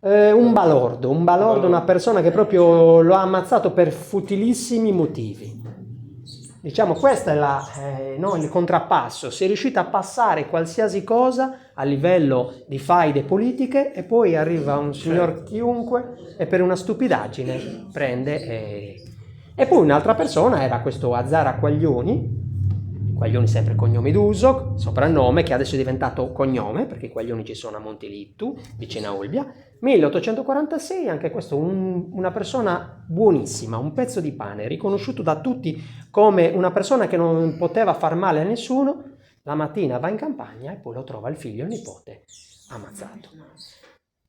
S1: era...
S2: un balordo, una persona che proprio lo ha ammazzato per futilissimi motivi. Diciamo, questo è il contrappasso. Si è riuscito a passare qualsiasi cosa a livello di faide politiche e poi arriva un signor chiunque e per una stupidaggine prende e poi un'altra persona era questo Azzara Quaglioni sempre cognome d'uso, soprannome che adesso è diventato cognome perché i Quaglioni ci sono a Montelittu, vicino a Olbia, 1846, anche questo una persona buonissima, un pezzo di pane, riconosciuto da tutti come una persona che non poteva far male a nessuno. La mattina va in campagna e poi lo trova il figlio e il nipote ammazzato.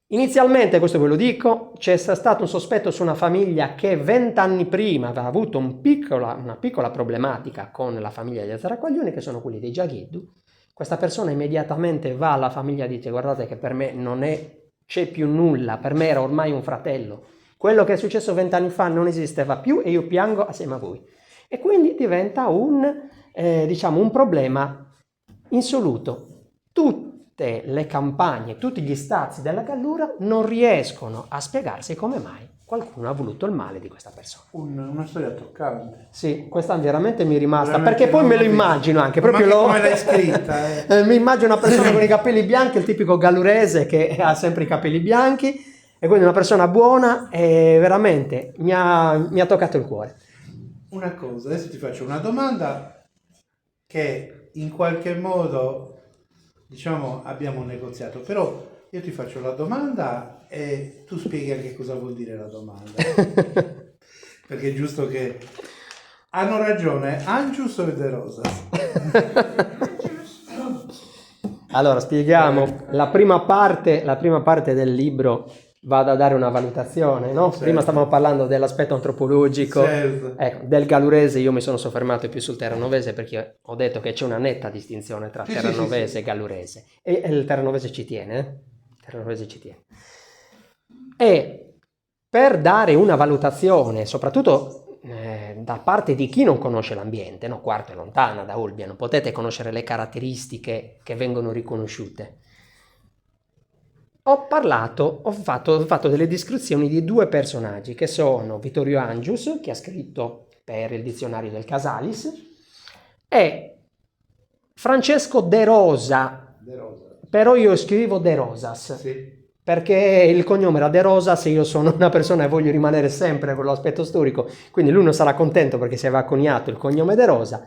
S2: Inizialmente, questo ve lo dico, c'è stato un sospetto su una famiglia che 20 anni prima aveva avuto una piccola problematica con la famiglia degli Azzaraquaglioni, che sono quelli dei Giagheddu. Questa persona immediatamente va alla famiglia e dice: guardate che per me c'è più nulla, per me era ormai un fratello. Quello che è successo 20 anni fa non esisteva più e io piango assieme a voi. E quindi diventa un problema insoluto. Tutte le campagne, tutti gli stazzi della Gallura non riescono a spiegarsi come mai qualcuno ha voluto il male di questa persona.
S1: Una storia toccante.
S2: Sì, questa veramente mi è rimasta,
S1: Veramente
S2: perché poi me lo immagino anche, proprio
S1: come l'hai scritta.
S2: Mi immagino una persona con i capelli bianchi, il tipico gallurese che ha sempre i capelli bianchi, e quindi una persona buona, e veramente mi ha toccato il cuore.
S1: Una cosa, adesso ti faccio una domanda che in qualche modo, diciamo, abbiamo negoziato, però io ti faccio la domanda e tu spieghi anche cosa vuol dire la domanda. Perché è giusto che... Hanno ragione Angius o De Rosas?
S2: Allora, spieghiamo. La prima parte del libro vado a dare una valutazione, no?
S1: Certo.
S2: Prima stavamo parlando dell'aspetto antropologico,
S1: Certo.
S2: Ecco, del gallurese io mi sono soffermato più sul terranovese perché ho detto che c'è una netta distinzione tra terranovese e gallurese, e il terranovese ci tiene, Il terranovese ci tiene. E per dare una valutazione, soprattutto da parte di chi non conosce l'ambiente, no? Quarto è lontana da Olbia, non potete conoscere le caratteristiche che vengono riconosciute. Ho fatto delle descrizioni di due personaggi che sono Vittorio Angius, che ha scritto per il dizionario del Casalis, e Francesco De Rosa. Però io scrivo De Rosas,
S1: Sì.
S2: perché il cognome era De Rosas e io sono una persona e voglio rimanere sempre con l'aspetto storico, quindi lui non sarà contento perché si aveva coniato il cognome De Rosa.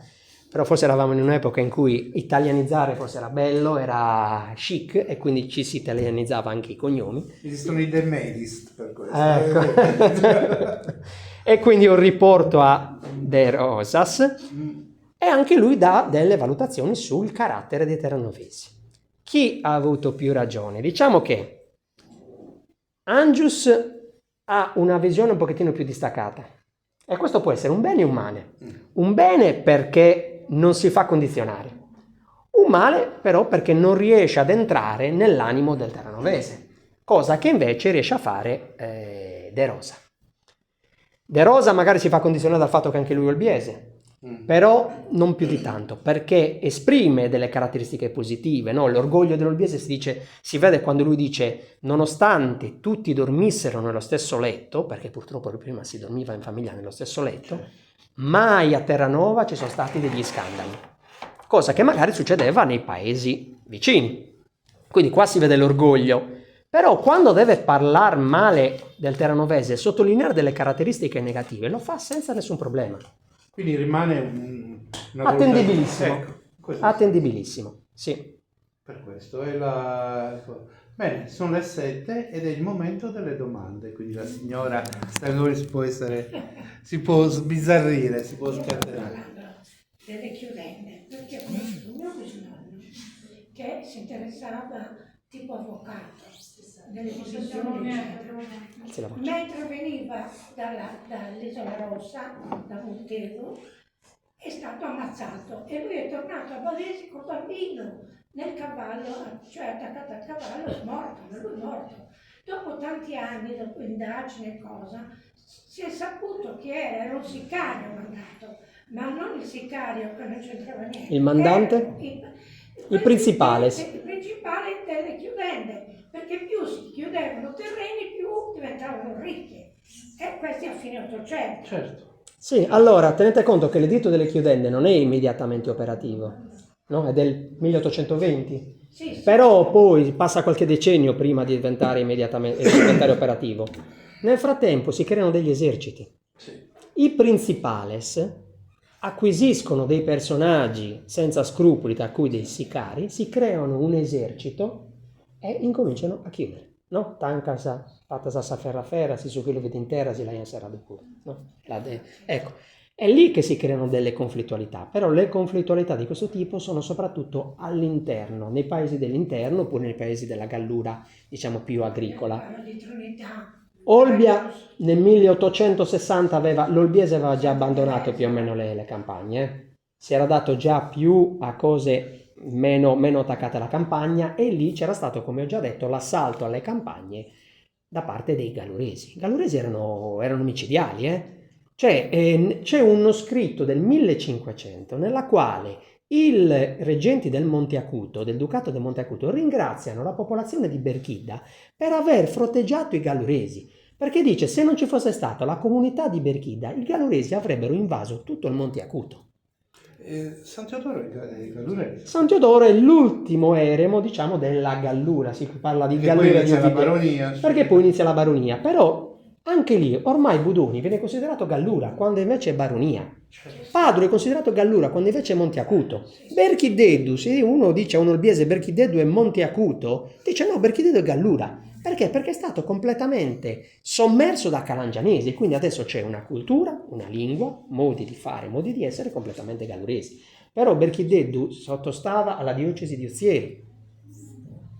S2: Però forse eravamo in un'epoca in cui italianizzare forse era bello, era chic, e quindi ci si italianizzava anche i cognomi.
S1: Esistono i De Medist per questo.
S2: Ecco. E quindi io riporto a De Rosas, e anche lui dà delle valutazioni sul carattere dei terranovesi. Chi ha avuto più ragione? Diciamo che Angius ha una visione un pochettino più distaccata, e questo può essere un bene e un male. Un bene perché non si fa condizionare, un male però perché non riesce ad entrare nell'animo del terranovese, cosa che invece riesce a fare De Rosa. De Rosa magari si fa condizionare dal fatto che anche lui è olbiese, però non più di tanto, perché esprime delle caratteristiche positive, no? L'orgoglio dell'olbiese si vede quando lui dice: nonostante tutti dormissero nello stesso letto, perché purtroppo prima si dormiva in famiglia nello stesso letto, mai a Terranova ci sono stati degli scandali, cosa che magari succedeva nei paesi vicini. Quindi qua si vede l'orgoglio. Però quando deve parlare male del terranovese e sottolineare delle caratteristiche negative, lo fa senza nessun problema.
S1: Quindi rimane una
S2: Attendibilissimo.
S1: Ecco, questo
S2: Attendibilissimo, sì.
S1: per questo è ecco. Bene, sono le 7 ed è il momento delle domande, quindi la signora Stangoni si può sbizzarrire, si può
S3: Io stavo
S1: scatenare.
S3: parlando delle chiudende, perché ho conosciuto un mio bisnonno che si interessava tipo avvocato nelle decisioni, eccetera.
S2: Alzi la voce.
S3: Mentre veniva dall'Isola Rossa, da Montego, è stato ammazzato e lui è tornato a Varese col bambino nel cavallo, cioè attaccato al cavallo, è morto, ma lui è morto. Dopo tanti anni, dopo indagini e cosa, si è saputo che era un sicario mandato, ma non il sicario che non c'entrava niente.
S2: Il mandante? Il principale.
S3: Il principale delle chiudende, perché più si chiudevano terreni, più diventavano ricchi. E questi a fine 800.
S1: Certo.
S2: Sì, allora tenete conto che l'editto delle chiudende non è immediatamente operativo, no? È del 1820.
S3: Sì, sì.
S2: Però poi passa qualche decennio prima di diventare diventare operativo. Nel frattempo si creano degli eserciti.
S1: Sì.
S2: I principales acquisiscono dei personaggi senza scrupoli, tra cui dei sicari, si creano un esercito e incominciano a chiudere. No? Tancasa, patasa ferra, si su quello vede in terra, si la insera pure. No? Ecco, è lì che si creano delle conflittualità, però le conflittualità di questo tipo sono soprattutto all'interno, nei paesi dell'interno oppure nei paesi della Gallura, diciamo più agricola.
S3: Parlo di Trinità.
S2: Olbia nel 1860 l'Olbiese aveva già abbandonato più o meno le campagne, si era dato già più a cose meno attaccate alla campagna e lì c'era stato, come ho già detto, l'assalto alle campagne da parte dei galluresi. I galluresi erano micidiali, c'è uno scritto del 1500 nella quale i reggenti del Monte Acuto, del Ducato del Monte Acuto, ringraziano la popolazione di Berchidda per aver fronteggiato i galluresi, perché dice se non ci fosse stata la comunità di Berchidda, i galluresi avrebbero invaso tutto il Monte Acuto.
S1: San Teodoro è gallurese.
S2: San Teodoro è l'ultimo eremo, diciamo, della Gallura, si parla di
S1: Perché poi
S2: Gallura di
S1: inizia la
S2: Ovidio,
S1: baronia.
S2: perché poi inizia la baronia, però anche lì ormai Budoni viene considerato Gallura quando invece è baronia. Padro è considerato Gallura quando invece è Monte Acuto. Berchideddu, se uno dice a un olbiese Berchideddu è Monte Acuto, dice no, Berchideddu è Gallura. Perché? Perché è stato completamente sommerso da calangianesi, quindi adesso c'è una cultura, una lingua, modi di fare, modi di essere completamente galluresi. Però Berchideddu sottostava alla diocesi di Ozieri.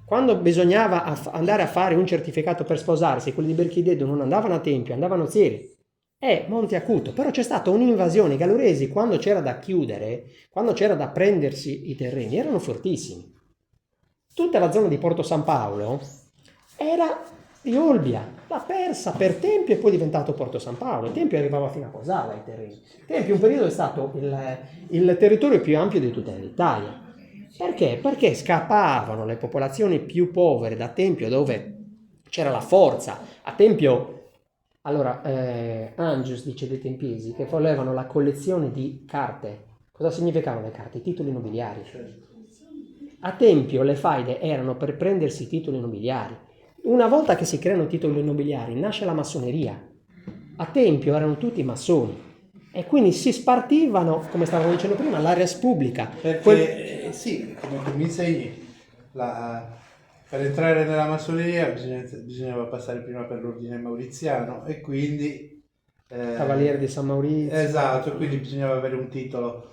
S2: Quando bisognava andare a fare un certificato per sposarsi, quelli di Berchideddu non andavano a Tempio, andavano a Ozieri. È Monte Acuto, però c'è stata un'invasione. I galluresi, quando c'era da chiudere, quando c'era da prendersi i terreni, erano fortissimi. Tutta la zona di Porto San Paolo era di Olbia, l'ha persa per Tempio e poi è diventato Porto San Paolo. Tempio arrivava fino a Posala i terreni. Tempio un periodo è stato il territorio più ampio di tutta l'Italia. Perché? Perché scappavano le popolazioni più povere da Tempio, dove c'era la forza. A Tempio, allora, Angius dice dei tempiesi che volevano la collezione di carte. Cosa significavano le carte? I titoli nobiliari. A Tempio le faide erano per prendersi i titoli nobiliari. Una volta che si creano titoli nobiliari nasce la massoneria. A Tempio erano tutti massoni e quindi si spartivano, come stavamo dicendo prima, la res publica.
S1: Perché sì, come tu mi insegni, per entrare nella massoneria bisognava passare prima per l'ordine mauriziano e quindi
S2: Cavaliere di San Maurizio.
S1: Esatto, quindi bisognava avere un titolo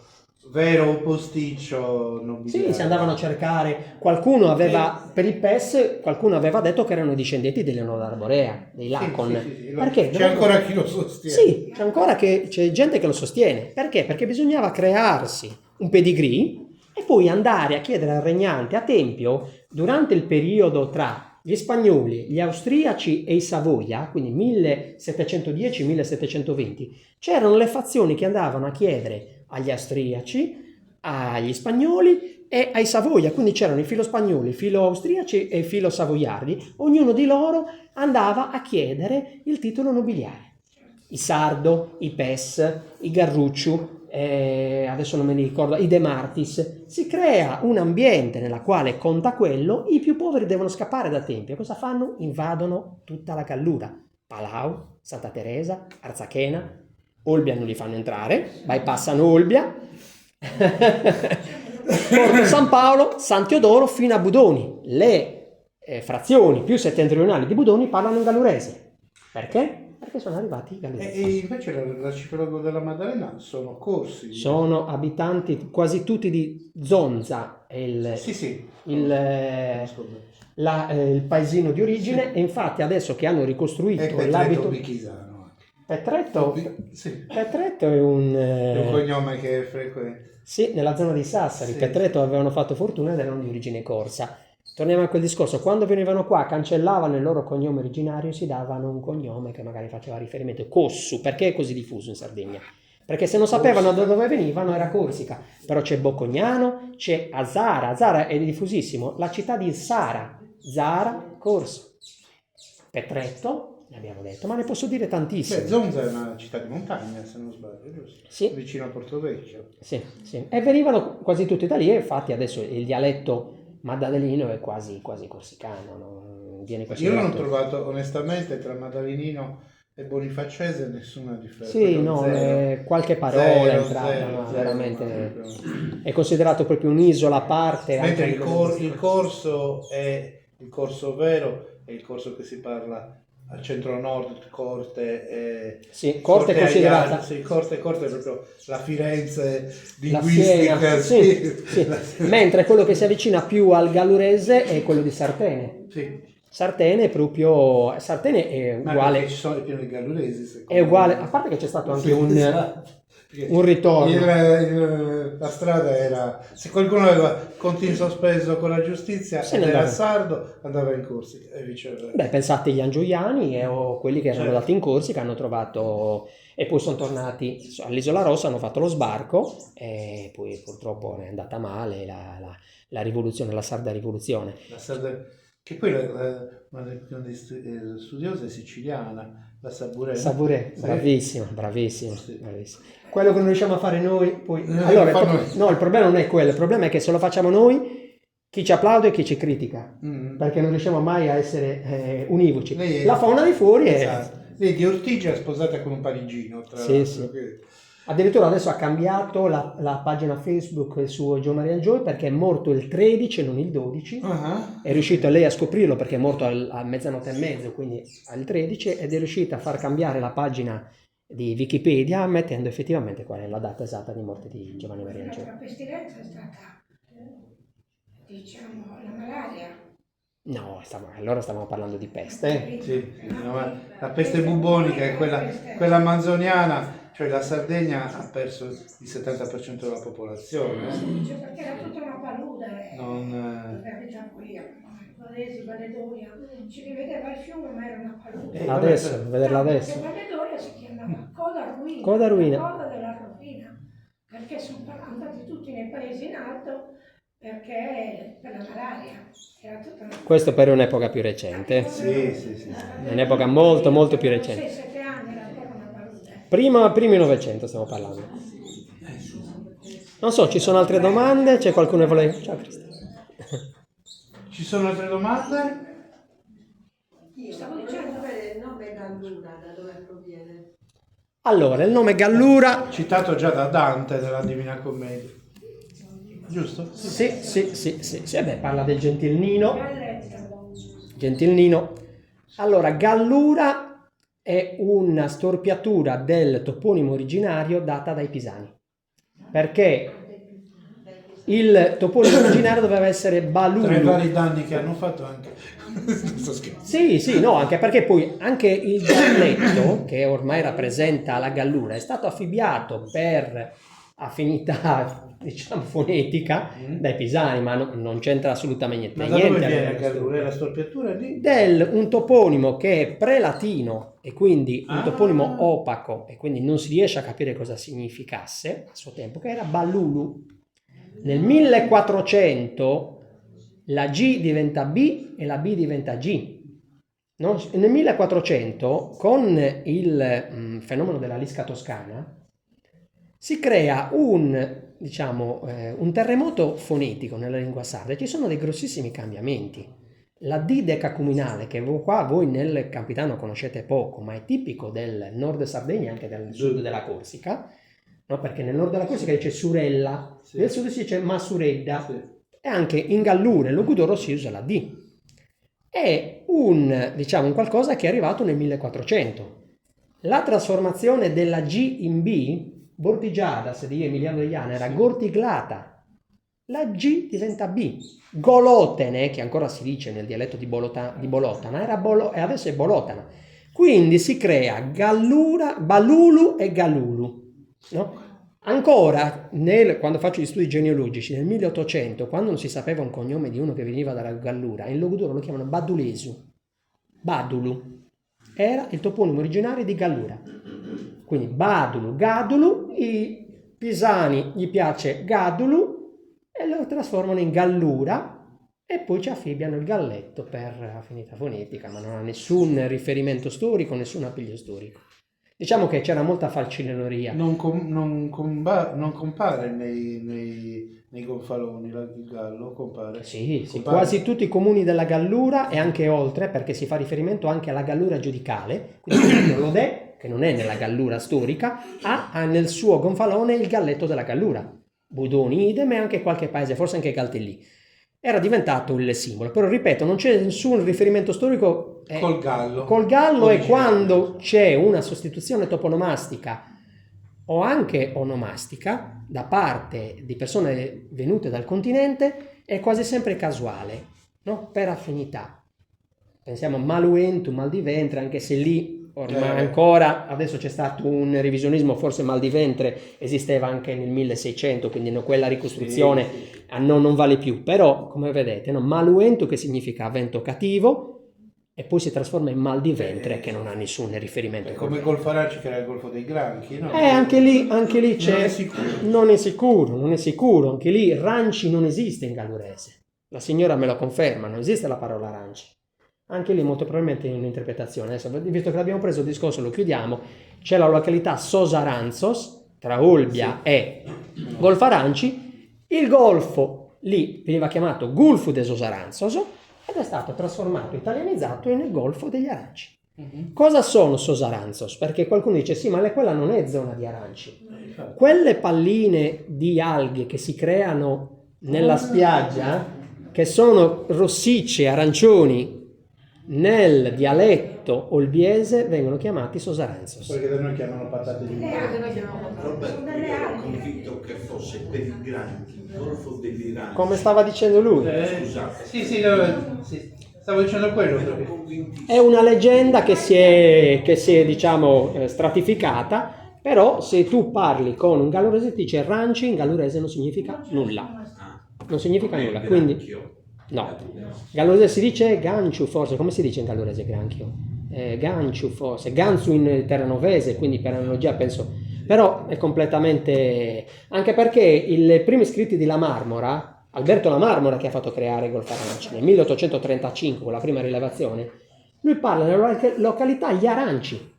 S1: vero o posticcio nobiliare.
S2: Sì, si andavano a cercare, qualcuno aveva, per il PES, qualcuno aveva detto che erano discendenti dei Leonora Arborea, dei Lacon.
S1: Sì.
S2: Perché?
S1: C'è ancora chi lo sostiene.
S2: Sì, c'è gente che lo sostiene. Perché? Perché bisognava crearsi un pedigree e poi andare a chiedere al regnante a Tempio, durante il periodo tra gli spagnoli, gli austriaci e i Savoia, quindi 1710-1720, c'erano le fazioni che andavano a chiedere agli austriaci, agli spagnoli e ai Savoia, quindi c'erano i filo spagnoli, i filo austriaci e i filo savoiardi, ognuno di loro andava a chiedere il titolo nobiliare. i sardo, i pes, i garrucciu, adesso non me ne ricordo, i de martis. Si crea un ambiente nella quale conta quello, i più poveri devono scappare da Tempio. Cosa fanno? Invadono tutta la Gallura. Palau, Santa Teresa, Arzachena, Olbia non li fanno entrare, bypassano Olbia, Porto San Paolo, San Teodoro fino a Budoni. Le frazioni più settentrionali di Budoni parlano in gallurese. Perché? Perché sono arrivati i galluresi.
S1: E invece l'arcipelago della Maddalena sono corsi.
S2: Sono abitanti quasi tutti di Zonza,
S1: Sì.
S2: il paesino di origine, e infatti adesso che hanno ricostruito
S1: E
S2: l'abito...
S1: Bichisano.
S2: Petretto?
S1: Sì.
S2: Petretto è un...
S1: È un cognome che è frequente.
S2: Sì, nella zona di Sassari.
S1: Sì.
S2: Petretto avevano fatto fortuna ed erano di origine corsa. Torniamo a quel discorso, quando venivano qua cancellavano il loro cognome originario e si davano un cognome che magari faceva riferimento, Cossu. Perché è così diffuso in Sardegna? Perché se non sapevano da dove venivano era Corsica, però c'è Boccognano, c'è Azara, Azara è diffusissimo, la città di Zara, Zara, Corso, Petretto, ne abbiamo detto, ma ne posso dire tantissime.
S1: Zonza è una città di montagna, se non sbaglio, giusto?
S2: Sì.
S1: Vicino a Porto Vecchio.
S2: Sì. E venivano quasi tutti da lì, e infatti adesso il dialetto maddaleno è quasi corsicano, non viene
S1: Io non ho
S2: considerato...
S1: trovato onestamente tra Maddalenino e Bonifaccese nessuna differenza.
S2: Sì, no,
S1: Zero.
S2: qualche parola è entrata, no, veramente è considerato proprio un'isola a parte.
S1: Mentre
S2: anche
S1: il corso è il corso vero, è il corso che si parla al centro-nord, Corte.
S2: Sì, Corte è considerata...
S1: Aiano, sì, Corte è proprio la Firenze
S2: La
S1: linguistica.
S2: Siena, sì. Mentre quello che si avvicina più al gallurese è quello di Sartene.
S1: Sì.
S2: Sartene è proprio... Sartene è
S1: Ma
S2: uguale...
S1: ci sono pieno di galluresi.
S2: È uguale, a parte che c'è stato anche
S1: Esatto.
S2: un ritorno.
S1: La strada era, se qualcuno aveva conti in sospeso con la giustizia
S2: Se
S1: ed
S2: ne
S1: era
S2: andava.
S1: sardo, andava in Corsica e viceversa.
S2: Beh, pensate agli angioiani o quelli che erano
S1: Certo.
S2: andati in Corsica, hanno trovato e poi sono tornati all'Isola Rossa, hanno fatto lo sbarco e poi purtroppo è andata male la rivoluzione, la sarda rivoluzione.
S1: La sarda, che poi una delle studiose è siciliana, la Saburè.
S2: Saburè,
S1: Sì.
S2: bravissimo.
S1: Sì.
S2: Quello che non riusciamo a fare noi, poi...
S1: No,
S2: Allora,
S1: fanno-
S2: no, il problema non è quello, il problema è che se lo facciamo noi, chi ci applaude e chi ci critica, perché non riusciamo mai a essere univoci.
S1: Lei è-
S2: La fauna di fuori è...
S1: Esatto. Lei è di Ortigia, sposata con un parigino, tra
S2: Sì,
S1: l'altro.
S2: sì.
S1: che-
S2: Addirittura adesso ha cambiato la pagina Facebook del suo Gio Maria Joy perché è morto il 13 e non il 12.
S1: Ah.
S2: È riuscita lei a scoprirlo perché è morto a mezzanotte e mezzo, quindi al 13, ed è riuscita a far cambiare la pagina di Wikipedia mettendo effettivamente qual è la data esatta di morte di Giovanni Maria Joy.
S3: L'altra pestilenza è stata, diciamo, la malaria.
S2: No, allora stavamo parlando di peste.
S1: Sì, no, ma la peste bubonica è quella manzoniana, cioè la Sardegna ha perso il 70% della popolazione.
S3: Cioè, perché era tutta una palude.
S1: Non,
S3: Abitavo io, Valesi, Valedoria, ci rivedeva il fiume ma era una palude.
S2: Adesso, vederla adesso.
S3: Valedoria si chiamava Coda Ruina.
S2: Coda Ruina.
S3: La coda della rovina, perché sono andati tutti nei paesi in alto perché per la malaria era tutta una...
S2: Questo per un'epoca più recente.
S1: sì.
S2: È un'epoca molto molto più recente.
S3: 6-7 anni era ancora una palude.
S2: Primi Novecento stiamo parlando. Non so, ci sono altre domande? C'è qualcuno che vuole... Ciao Cristian.
S1: Ci sono altre domande?
S3: Stavo
S4: Volevo
S3: dicendo,
S4: sapere il nome Gallura, da dove proviene?
S2: Allora, il nome Gallura...
S1: Citato già da Dante nella Divina Commedia. Giusto?
S2: Sì, beh, parla del Gentilnino.
S3: Galletta.
S2: Gentilnino. Allora, Gallura è una storpiatura del toponimo originario data dai pisani. Perché il toponimo originario doveva essere
S1: Tra i
S2: Balulu.
S1: vari danni che hanno fatto anche. Sto scherzando.
S2: Sì, no, anche perché poi anche il galletto, che ormai rappresenta la Gallura, è stato affibbiato per affinità, diciamo, fonetica dai pisani, ma non c'entra assolutamente
S1: Ma da
S2: niente.
S1: dove
S2: a
S1: viene
S2: livello
S1: Gallura? È la
S2: storico.
S1: storpiatura di?
S2: Un toponimo che è prelatino e quindi un
S1: Ah.
S2: toponimo opaco e quindi non si riesce a capire cosa significasse a suo tempo, che era Balulu. Nel 1400 la G diventa B e la B diventa G. no? Nel 1400, con il fenomeno della Lisca toscana, si crea un terremoto fonetico nella lingua sarda. Ci sono dei grossissimi cambiamenti. La D decacuminale, che qua voi nel Campitano conoscete poco, ma è tipico del nord Sardegna e anche del sud della Corsica, no? Perché nel nord della Corsica dice Surella,
S1: Sì.
S2: nel sud si dice Masuredda,
S1: Sì.
S2: e anche in Gallura e Logudoro si usa la D. È un qualcosa che è arrivato nel 1400. La trasformazione della G in B, Bordigiadas di Emiliano Deiana, era Gortiglata. La G diventa B. Golotene, che ancora si dice nel dialetto di Bolotana, e adesso è Bolotana. Quindi si crea Gallura, Balulu e Galulu. No? Ancora, quando faccio gli studi genealogici, nel 1800, quando non si sapeva un cognome di uno che veniva dalla Gallura, in Logudoro lo chiamano Badulesu. Badulu. Era il toponimo originario di Gallura. Quindi Badulu, Gadulu, i pisani gli piace Gadulu e lo trasformano in Gallura e poi ci affibbiano il galletto per affinità fonetica, ma non ha nessun riferimento storico, nessun appiglio storico. Diciamo che c'era molta falcineria.
S1: Non compare nei gonfaloni il gallo, compare?
S2: Sì,
S1: Compare.
S2: quasi tutti i comuni della Gallura e anche oltre, perché si fa riferimento anche alla Gallura giudicale, quindi Lodè, che non è nella Gallura storica, ha nel suo gonfalone il galletto della Gallura. Budoni idem e anche qualche paese, forse anche Galtellì. Era diventato il simbolo, però ripeto, non c'è nessun riferimento storico
S1: Col gallo.
S2: Col gallo è
S1: Originario.
S2: quando c'è una sostituzione toponomastica o anche onomastica da parte di persone venute dal continente, è quasi sempre casuale, no? Per affinità. Pensiamo a Maluentu, mal di ventre, anche se lì ormai ancora, adesso c'è stato un revisionismo, forse mal di ventre esisteva anche nel 1600, quindi no, quella ricostruzione non vale più, però come vedete, no? Maluentu che significa vento cattivo, e poi si trasforma in mal di ventre che non ha nessun riferimento.
S1: È come Golfaraci che era il Golfo dei Granchi, no?
S2: Anche lì c'è...
S1: Non è sicuro.
S2: Non è sicuro. Anche lì ranci non esiste in gallurese. La signora me lo conferma, non esiste la parola ranci. Anche lì molto probabilmente in un'interpretazione. Adesso, visto che l'abbiamo preso il discorso, lo chiudiamo. C'è la località Sosaranzos, tra Olbia e Golfaranci. Il golfo lì veniva chiamato Gulfo de Sosaranzos ed è stato trasformato, italianizzato nel Golfo degli Aranci. Cosa sono Sosaranzos? Perché qualcuno dice sì, ma quella non è zona di aranci. Quelle palline di alghe che si creano nella spiaggia, che sono rossicce, arancioni, nel dialetto olbiese vengono chiamati Sosaranzos.
S1: Perché da noi chiamano patate di
S3: Le alghe.
S5: Roberto,
S3: Sono delle
S5: io ero
S3: alghe.
S5: convinto che fosse per i granchi, il golfo degli Iranci.
S2: Come stava dicendo lui.
S5: Scusate.
S1: Sì, stavo dicendo quello.
S5: Ero
S1: Perché...
S5: convintissimo.
S2: È una leggenda che si è diciamo, stratificata, però se tu parli con un gallurese ti dice ranci, in gallurese non significa nulla. Non significa nulla, quindi... No. Gallurese si dice ganciu forse, come si dice in gallurese granchio? Ganciu forse, ganzu in terranovese, quindi per analogia penso... Però è completamente... Anche perché i primi scritti di La Marmora, Alberto La Marmora che ha fatto creare Golfaranci nel 1835 con la prima rilevazione, lui parla della località Gli Aranci,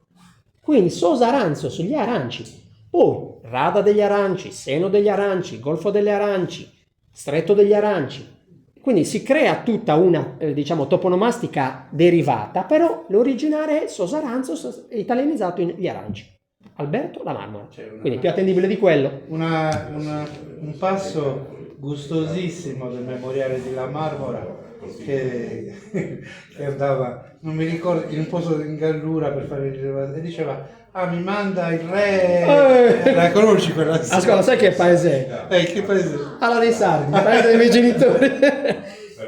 S2: quindi Sosaranzos, gli Aranci, poi Rada degli Aranci, Seno degli Aranci, Golfo delle Aranci, Stretto degli Aranci, quindi si crea tutta una diciamo toponomastica derivata, però l'originale è Sosaranzos italianizzato in Gli Aranci. Alberto La Marmora, quindi più attendibile di quello.
S1: Un passo gustosissimo del memoriale di La Marmora che andava, non mi ricordo, in un posto in Gallura per fare il rilevato e diceva mi manda il re, la conosci quella?
S2: Ascolta, sai che paese è?
S1: Che paese?
S2: Alla dei Sardi, il paese dei miei genitori.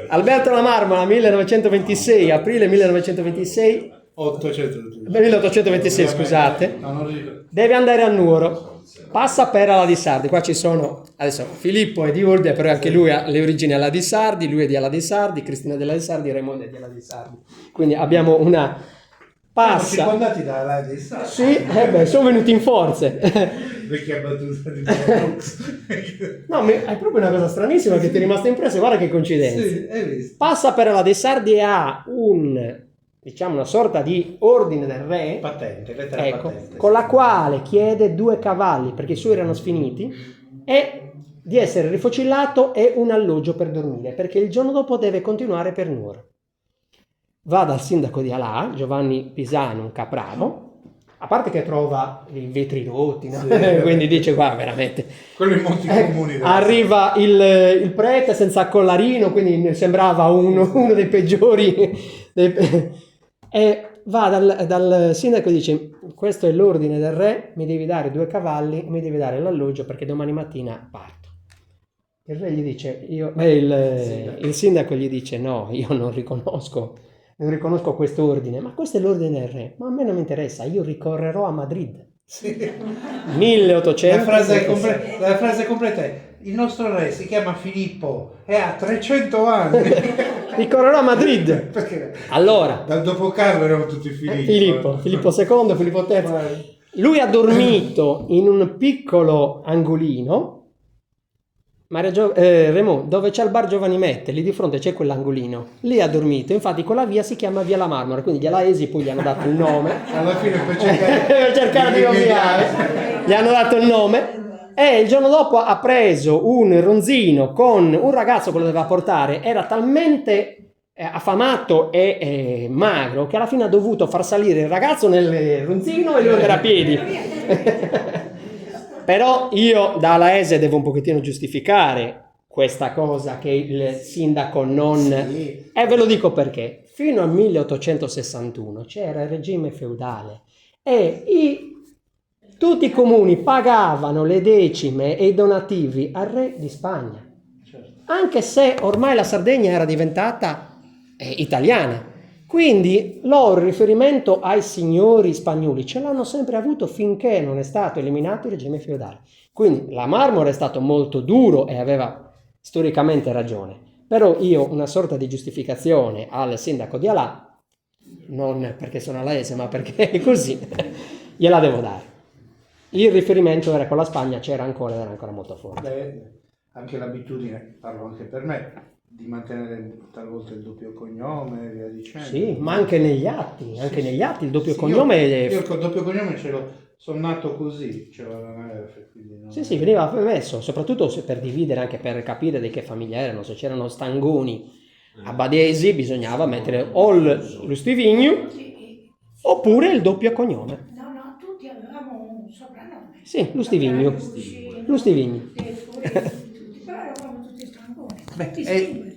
S2: Alberto La Marmora, 1926, aprile 1926, 1826, scusate,
S1: No, non ricordo.
S2: deve andare a Nuoro, passa per Ala di Sardi. Qua ci sono, adesso Filippo è di Olbia, però anche lui ha le origini Ala di Sardi, lui è di Ala di Sardi, Cristina di Ala di Sardi, Raimondo è di Ala di Sardi. Quindi abbiamo una passa.
S1: Circondati da là dei Sardi.
S2: Sì, sono venuti in forze.
S1: Vecchia battuta di Brooks.
S2: No, è proprio una cosa stranissima che ti è rimasta impressa, guarda che coincidenza.
S1: Sì, hai visto?
S2: Passa per Ala dei Sardi e ha un diciamo una sorta di ordine del re,
S1: Patente, lettera
S2: ecco,
S1: patente.
S2: con la quale chiede 2 cavalli perché i suoi erano sfiniti e di essere rifocillato e un alloggio per dormire perché il giorno dopo deve continuare per Nuoro. Va dal sindaco di Alà, Giovanni Pisano, un capravo, a parte che trova i vetri rotti, no? Quindi dice qua veramente
S1: Quello in molti comuni.
S2: arriva il prete senza collarino, quindi sembrava uno dei peggiori e va dal sindaco e dice: questo è l'ordine del re, mi devi dare 2 cavalli e mi devi dare l'alloggio perché domani mattina parto. Il re gli dice, il sindaco gli dice: no, io non riconosco questo ordine, ma questo è l'ordine del re, ma a me non mi interessa, io ricorrerò a Madrid.
S1: Sì.
S2: 1800.
S1: La frase completa è: il nostro re si chiama Filippo e ha 300 anni.
S2: Ricorrerò a Madrid.
S1: Perché
S2: Allora,
S1: dal dopo Carlo erano tutti Filippo.
S2: Filippo II, Filippo III. Lui ha dormito in un piccolo angolino. Remo, dove c'è il bar Giovanni Mette, lì di fronte c'è quell'angolino. Lì ha dormito, infatti quella via si chiama Via la Marmora, quindi gli alaesi poi gli hanno dato il nome.
S1: Alla fine per
S2: Per cercare di ovviare, gli hanno dato il nome. E il giorno dopo ha preso un ronzino con un ragazzo che lo doveva portare, era talmente affamato e magro che alla fine ha dovuto far salire il ragazzo nel ronzino e lui andare a piedi. Però io da alaese devo un pochettino giustificare questa cosa che il sindaco non...
S1: Sì.
S2: E ve lo dico perché. Fino al 1861 c'era il regime feudale e tutti i comuni pagavano le decime e i donativi al re di Spagna. Anche se ormai la Sardegna era diventata italiana. Quindi loro il riferimento ai signori spagnoli ce l'hanno sempre avuto finché non è stato eliminato il regime feudale. Quindi la Marmora è stato molto duro e aveva storicamente ragione. Però io una sorta di giustificazione al sindaco di Alà, non perché sono alaese ma perché è così, gliela devo dare. Il riferimento era con la Spagna, c'era ancora ed era ancora molto forte.
S1: Beh, anche l'abitudine, parlo anche per me, di mantenere talvolta il doppio cognome e via dicendo.
S2: Sì, ma anche negli atti il doppio
S1: Sì,
S2: cognome...
S1: Io col doppio cognome ce l'ho, sono nato così, ce l'ho all'anagrafe, quindi non...
S2: Sì, veniva messo, soprattutto per dividere, anche per capire di che famiglia erano. Se c'erano stangoni abadesi bisognava mettere o lo Stivigno oppure il doppio cognome.
S3: No, tutti avevamo un soprannome.
S2: Sì, lo Stivigno. Lo Stivigno.
S3: Però eravamo tutti strangoni.
S1: Beh,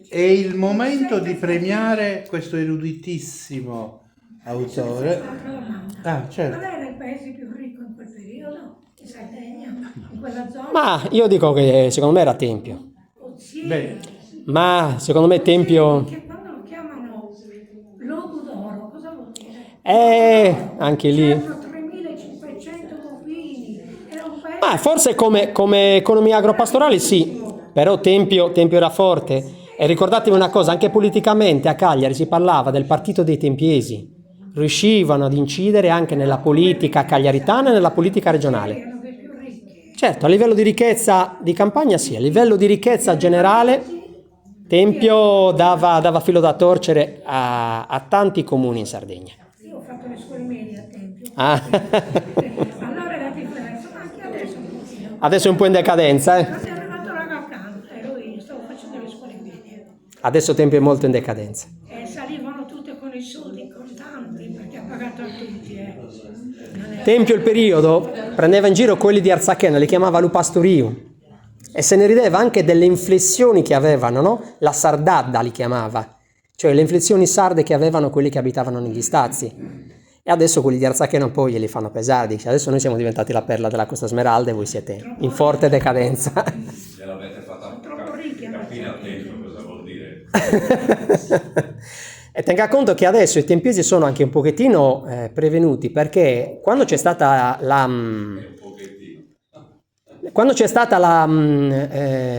S1: è il momento di premiare questo eruditissimo autore.
S3: Un'altra domanda.
S1: Ah, certo.
S3: Qual era il paese più ricco in quel periodo? In Sardegna? In quella zona?
S2: Ma io dico che secondo me era Tempio.
S3: Sì.
S1: Beh,
S2: Ma secondo me Tempio...
S3: Che quando lo chiamano logo d'oro, cosa vuol dire?
S2: Anche lì...
S3: C'erano 3500 bovini, era un paese...
S2: Ma forse come economia agropastorale sì, però Tempio era forte. E ricordatevi una cosa, anche politicamente a Cagliari si parlava del partito dei tempiesi. Riuscivano ad incidere anche nella politica cagliaritana e nella politica regionale.
S3: erano dei più ricchi.
S2: Certo, a livello di ricchezza di campagna sì, a livello di ricchezza generale Tempio dava filo da torcere a tanti comuni in Sardegna.
S3: Io ho fatto le scuole medie a Tempio.
S2: Ah.
S3: Allora era diverso, ma anche adesso un pochino.
S2: Adesso è un po' in decadenza, eh?
S3: Quando è arrivato Ragacano e lui stavo facendo le scuole medie.
S2: Adesso Tempio è molto in decadenza.
S3: E salivano tutte con i soldi contanti perché ha pagato a tutti. Non è-
S2: Tempio il periodo prendeva in giro quelli di Arzachena, li chiamava Lupastoriu e se ne rideva anche delle inflessioni che avevano, no? La sardadda li chiamava, cioè le inflessioni sarde che avevano quelli che abitavano negli Stazi. E adesso quelli di Arzachena poi glieli fanno pesare, dice adesso noi siamo diventati la perla della Costa Smeralda e voi siete in forte decadenza.
S6: Gliel'avete fatta
S3: Troppo ricchi,
S6: capire a tempo cosa vuol dire.
S2: E tenga conto che adesso i tempiesi sono anche un pochettino prevenuti perché quando c'è stata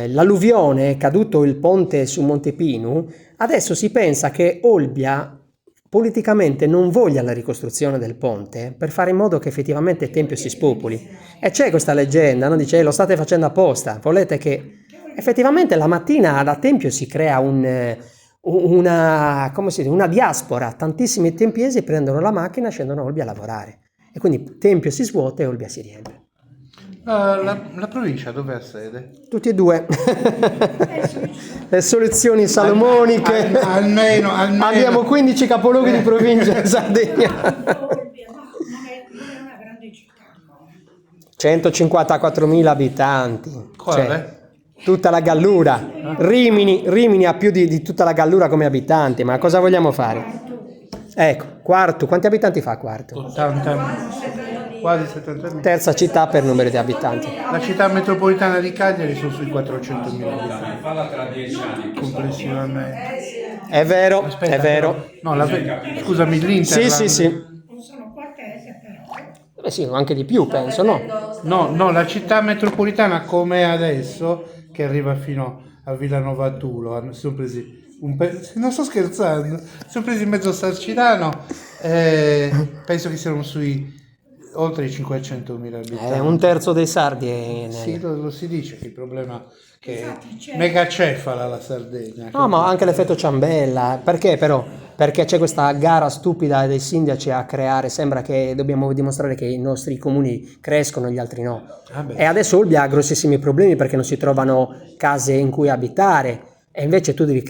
S2: l'alluvione, è caduto il ponte su Monte Pinu, adesso si pensa che Olbia politicamente non voglia la ricostruzione del ponte per fare in modo che effettivamente Tempio si spopoli. E c'è questa leggenda, no? Dice lo state facendo apposta, volete che effettivamente la mattina da Tempio si crea come si dice, una diaspora, tantissimi tempiesi prendono la macchina e scendono a Olbia a lavorare. E quindi Tempio si svuota e Olbia si riempie.
S1: La provincia dove ha sede?
S2: Tutti e due. Le soluzioni salomoniche.
S1: Almeno.
S2: Abbiamo 15 capoluoghi di provincia in Sardegna.
S3: Olbia, ma non è una grande città.
S2: 154.000 abitanti.
S1: Quale?
S2: Cioè, tutta la Gallura. Rimini ha più di tutta la Gallura come abitanti, ma cosa vogliamo fare? Ecco, Quartu, quanti abitanti fa Quartu?
S1: 80, quasi 70.000.
S2: Terza città per numero di abitanti.
S1: La città metropolitana di Cagliari sono sui 400.000 abitanti
S6: Falla tra 10 anni.
S1: complessivamente.
S2: È vero,
S1: Aspetta,
S2: è vero.
S1: No, scusami, l'Interland.
S2: Sì.
S3: Non sono quartese però.
S2: Beh sì, anche di più, penso, no?
S1: No, la città metropolitana come è adesso, che arriva fino a Villanova Tulo, sono presi non sto scherzando, sono presi mezzo Sarcirano, penso che siano sui oltre i 500.000 abitanti.
S2: Un terzo dei sardi è
S1: Sì, lo si dice che il problema è che
S3: Infatti
S1: è
S3: c'è-
S1: megacefala la Sardegna.
S2: No, ma anche l'effetto ciambella. Perché però? Perché c'è questa gara stupida dei sindaci a creare, sembra che dobbiamo dimostrare che i nostri comuni crescono e gli altri no.
S1: Ah, beh.
S2: E adesso Olbia ha grossissimi problemi perché non si trovano case in cui abitare. E invece tu devi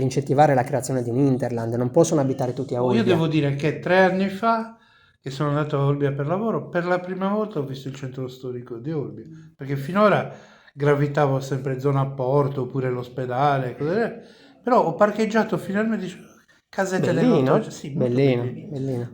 S2: incentivare la creazione di un Interland, non possono abitare tutti a Olbia.
S1: Io devo dire che 3 anni fa, che sono andato a Olbia per lavoro, per la prima volta ho visto il centro storico di Olbia, perché finora gravitavo sempre zona Porto oppure l'ospedale, però ho parcheggiato finalmente casette
S2: Bellino,
S1: dell'Ottocento. Sì, molto
S2: bellino.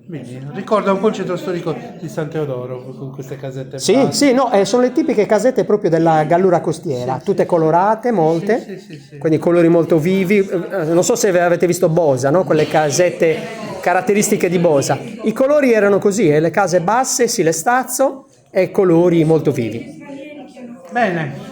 S1: bellino. Ricorda un po' il centro storico di San Teodoro con queste casette.
S2: Sì,
S1: basse.
S2: no, sono le tipiche casette proprio della Gallura costiera, tutte colorate, molte,
S1: Sì.
S2: quindi colori molto vivi. Non so se avete visto Bosa, no? Quelle casette caratteristiche di Bosa. I colori erano così, le case basse, silestazzo e colori molto vivi.
S1: Bene.